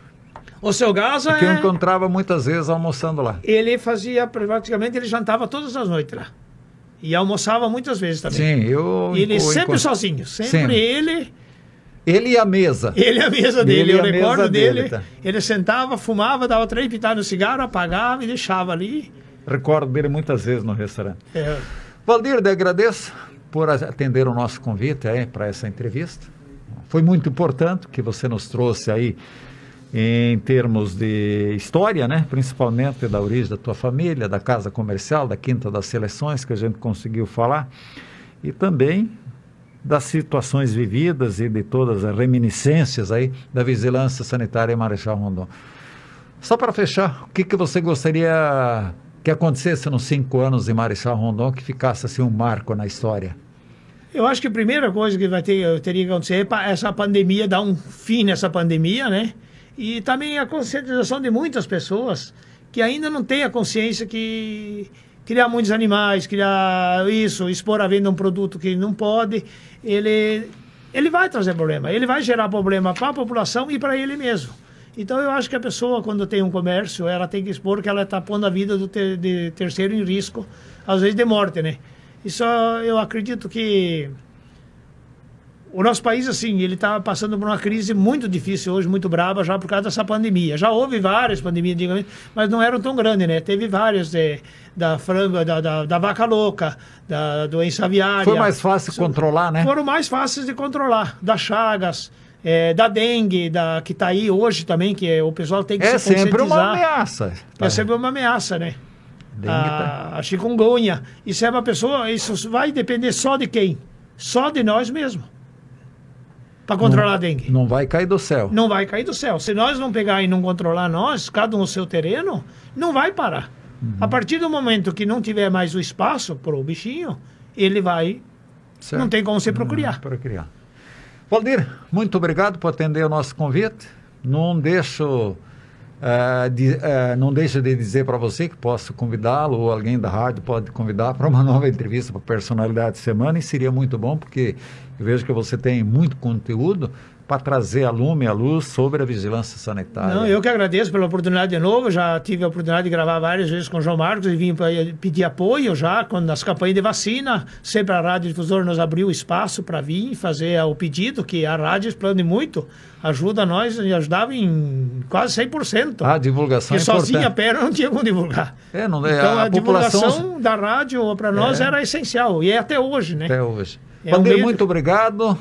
B: O seu Gaza
A: que eu encontrava muitas vezes almoçando lá.
B: Ele fazia, praticamente, ele jantava todas as noites lá. E almoçava muitas vezes também.
A: Sim,
B: ele sempre sozinho, sempre ele...
A: Ele e a mesa.
B: Ele e a mesa dele, eu recordo dele.
A: Tá.
B: Ele sentava, fumava, dava 3 pitadas no cigarro, apagava e deixava ali.
A: Recordo dele muitas vezes no restaurante. Valdir, eu agradeço por atender o nosso convite para essa entrevista. Foi muito importante que você nos trouxe aí em termos de história, né? Principalmente da origem da tua família, da casa comercial, da Quinta das Seleções, que a gente conseguiu falar, e também das situações vividas e de todas as reminiscências aí da vigilância sanitária em Marechal Rondon. Só para fechar, o que você gostaria que acontecesse nos 5 anos em Marechal Rondon, que ficasse assim um marco na história?
B: Eu acho que a primeira coisa que teria que acontecer é essa pandemia, dar um fim nessa pandemia, né? E também a conscientização de muitas pessoas que ainda não têm a consciência que criar muitos animais, criar isso, expor à venda um produto que não pode, ele vai trazer problema, ele vai gerar problema para a população e para ele mesmo. Então eu acho que a pessoa, quando tem um comércio, ela tem que expor que ela está pondo a vida de terceiro em risco, às vezes de morte, né? Isso eu acredito que o nosso país, assim, ele está passando por uma crise muito difícil hoje, muito braba, já por causa dessa pandemia. Já houve várias pandemias, digamos, mas não eram tão grandes, né? Teve várias da frango, da vaca louca, da doença aviária.
A: Foi mais fácil controlar, né?
B: Foram mais fáceis de controlar. Da Chagas, da dengue, que está aí hoje também, que o pessoal tem que se conscientizar.
A: É sempre uma ameaça.
B: É sempre uma ameaça, né? A chikungunya. Isso é uma pessoa, isso vai depender só de quem? Só de nós mesmos. Para controlar a dengue.
A: Não vai cair do céu.
B: Não vai cair do céu. Se nós não pegar e não controlar nós, cada um no seu terreno, não vai parar. A partir do momento que não tiver mais o espaço para o bichinho, ele vai... Certo. Não tem como se procriar.
A: Valdir, muito obrigado por atender o nosso convite. Não deixo de dizer para você que posso convidá-lo, ou alguém da rádio pode convidar para uma nova entrevista para Personalidade de Semana, e seria muito bom, porque eu vejo que você tem muito conteúdo para trazer a lume, a luz sobre a vigilância sanitária.
B: Não, eu que agradeço pela oportunidade de novo. Já tive a oportunidade de gravar várias vezes com o João Marcos e vim para pedir apoio já nas campanhas de vacina. Sempre a Rádio Difusor nos abriu espaço para vir fazer o pedido, que a rádio explode muito, ajuda nós e ajudava em quase 100%.
A: A divulgação é importante.
B: Porque sozinha a pé não tinha como divulgar.
A: Então
B: a divulgação da rádio para nós era essencial, e é até hoje, né?
A: Até hoje. Valdir, muito obrigado.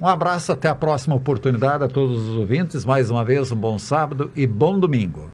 A: Um abraço, até a próxima oportunidade a todos os ouvintes. Mais uma vez, um bom sábado e bom domingo.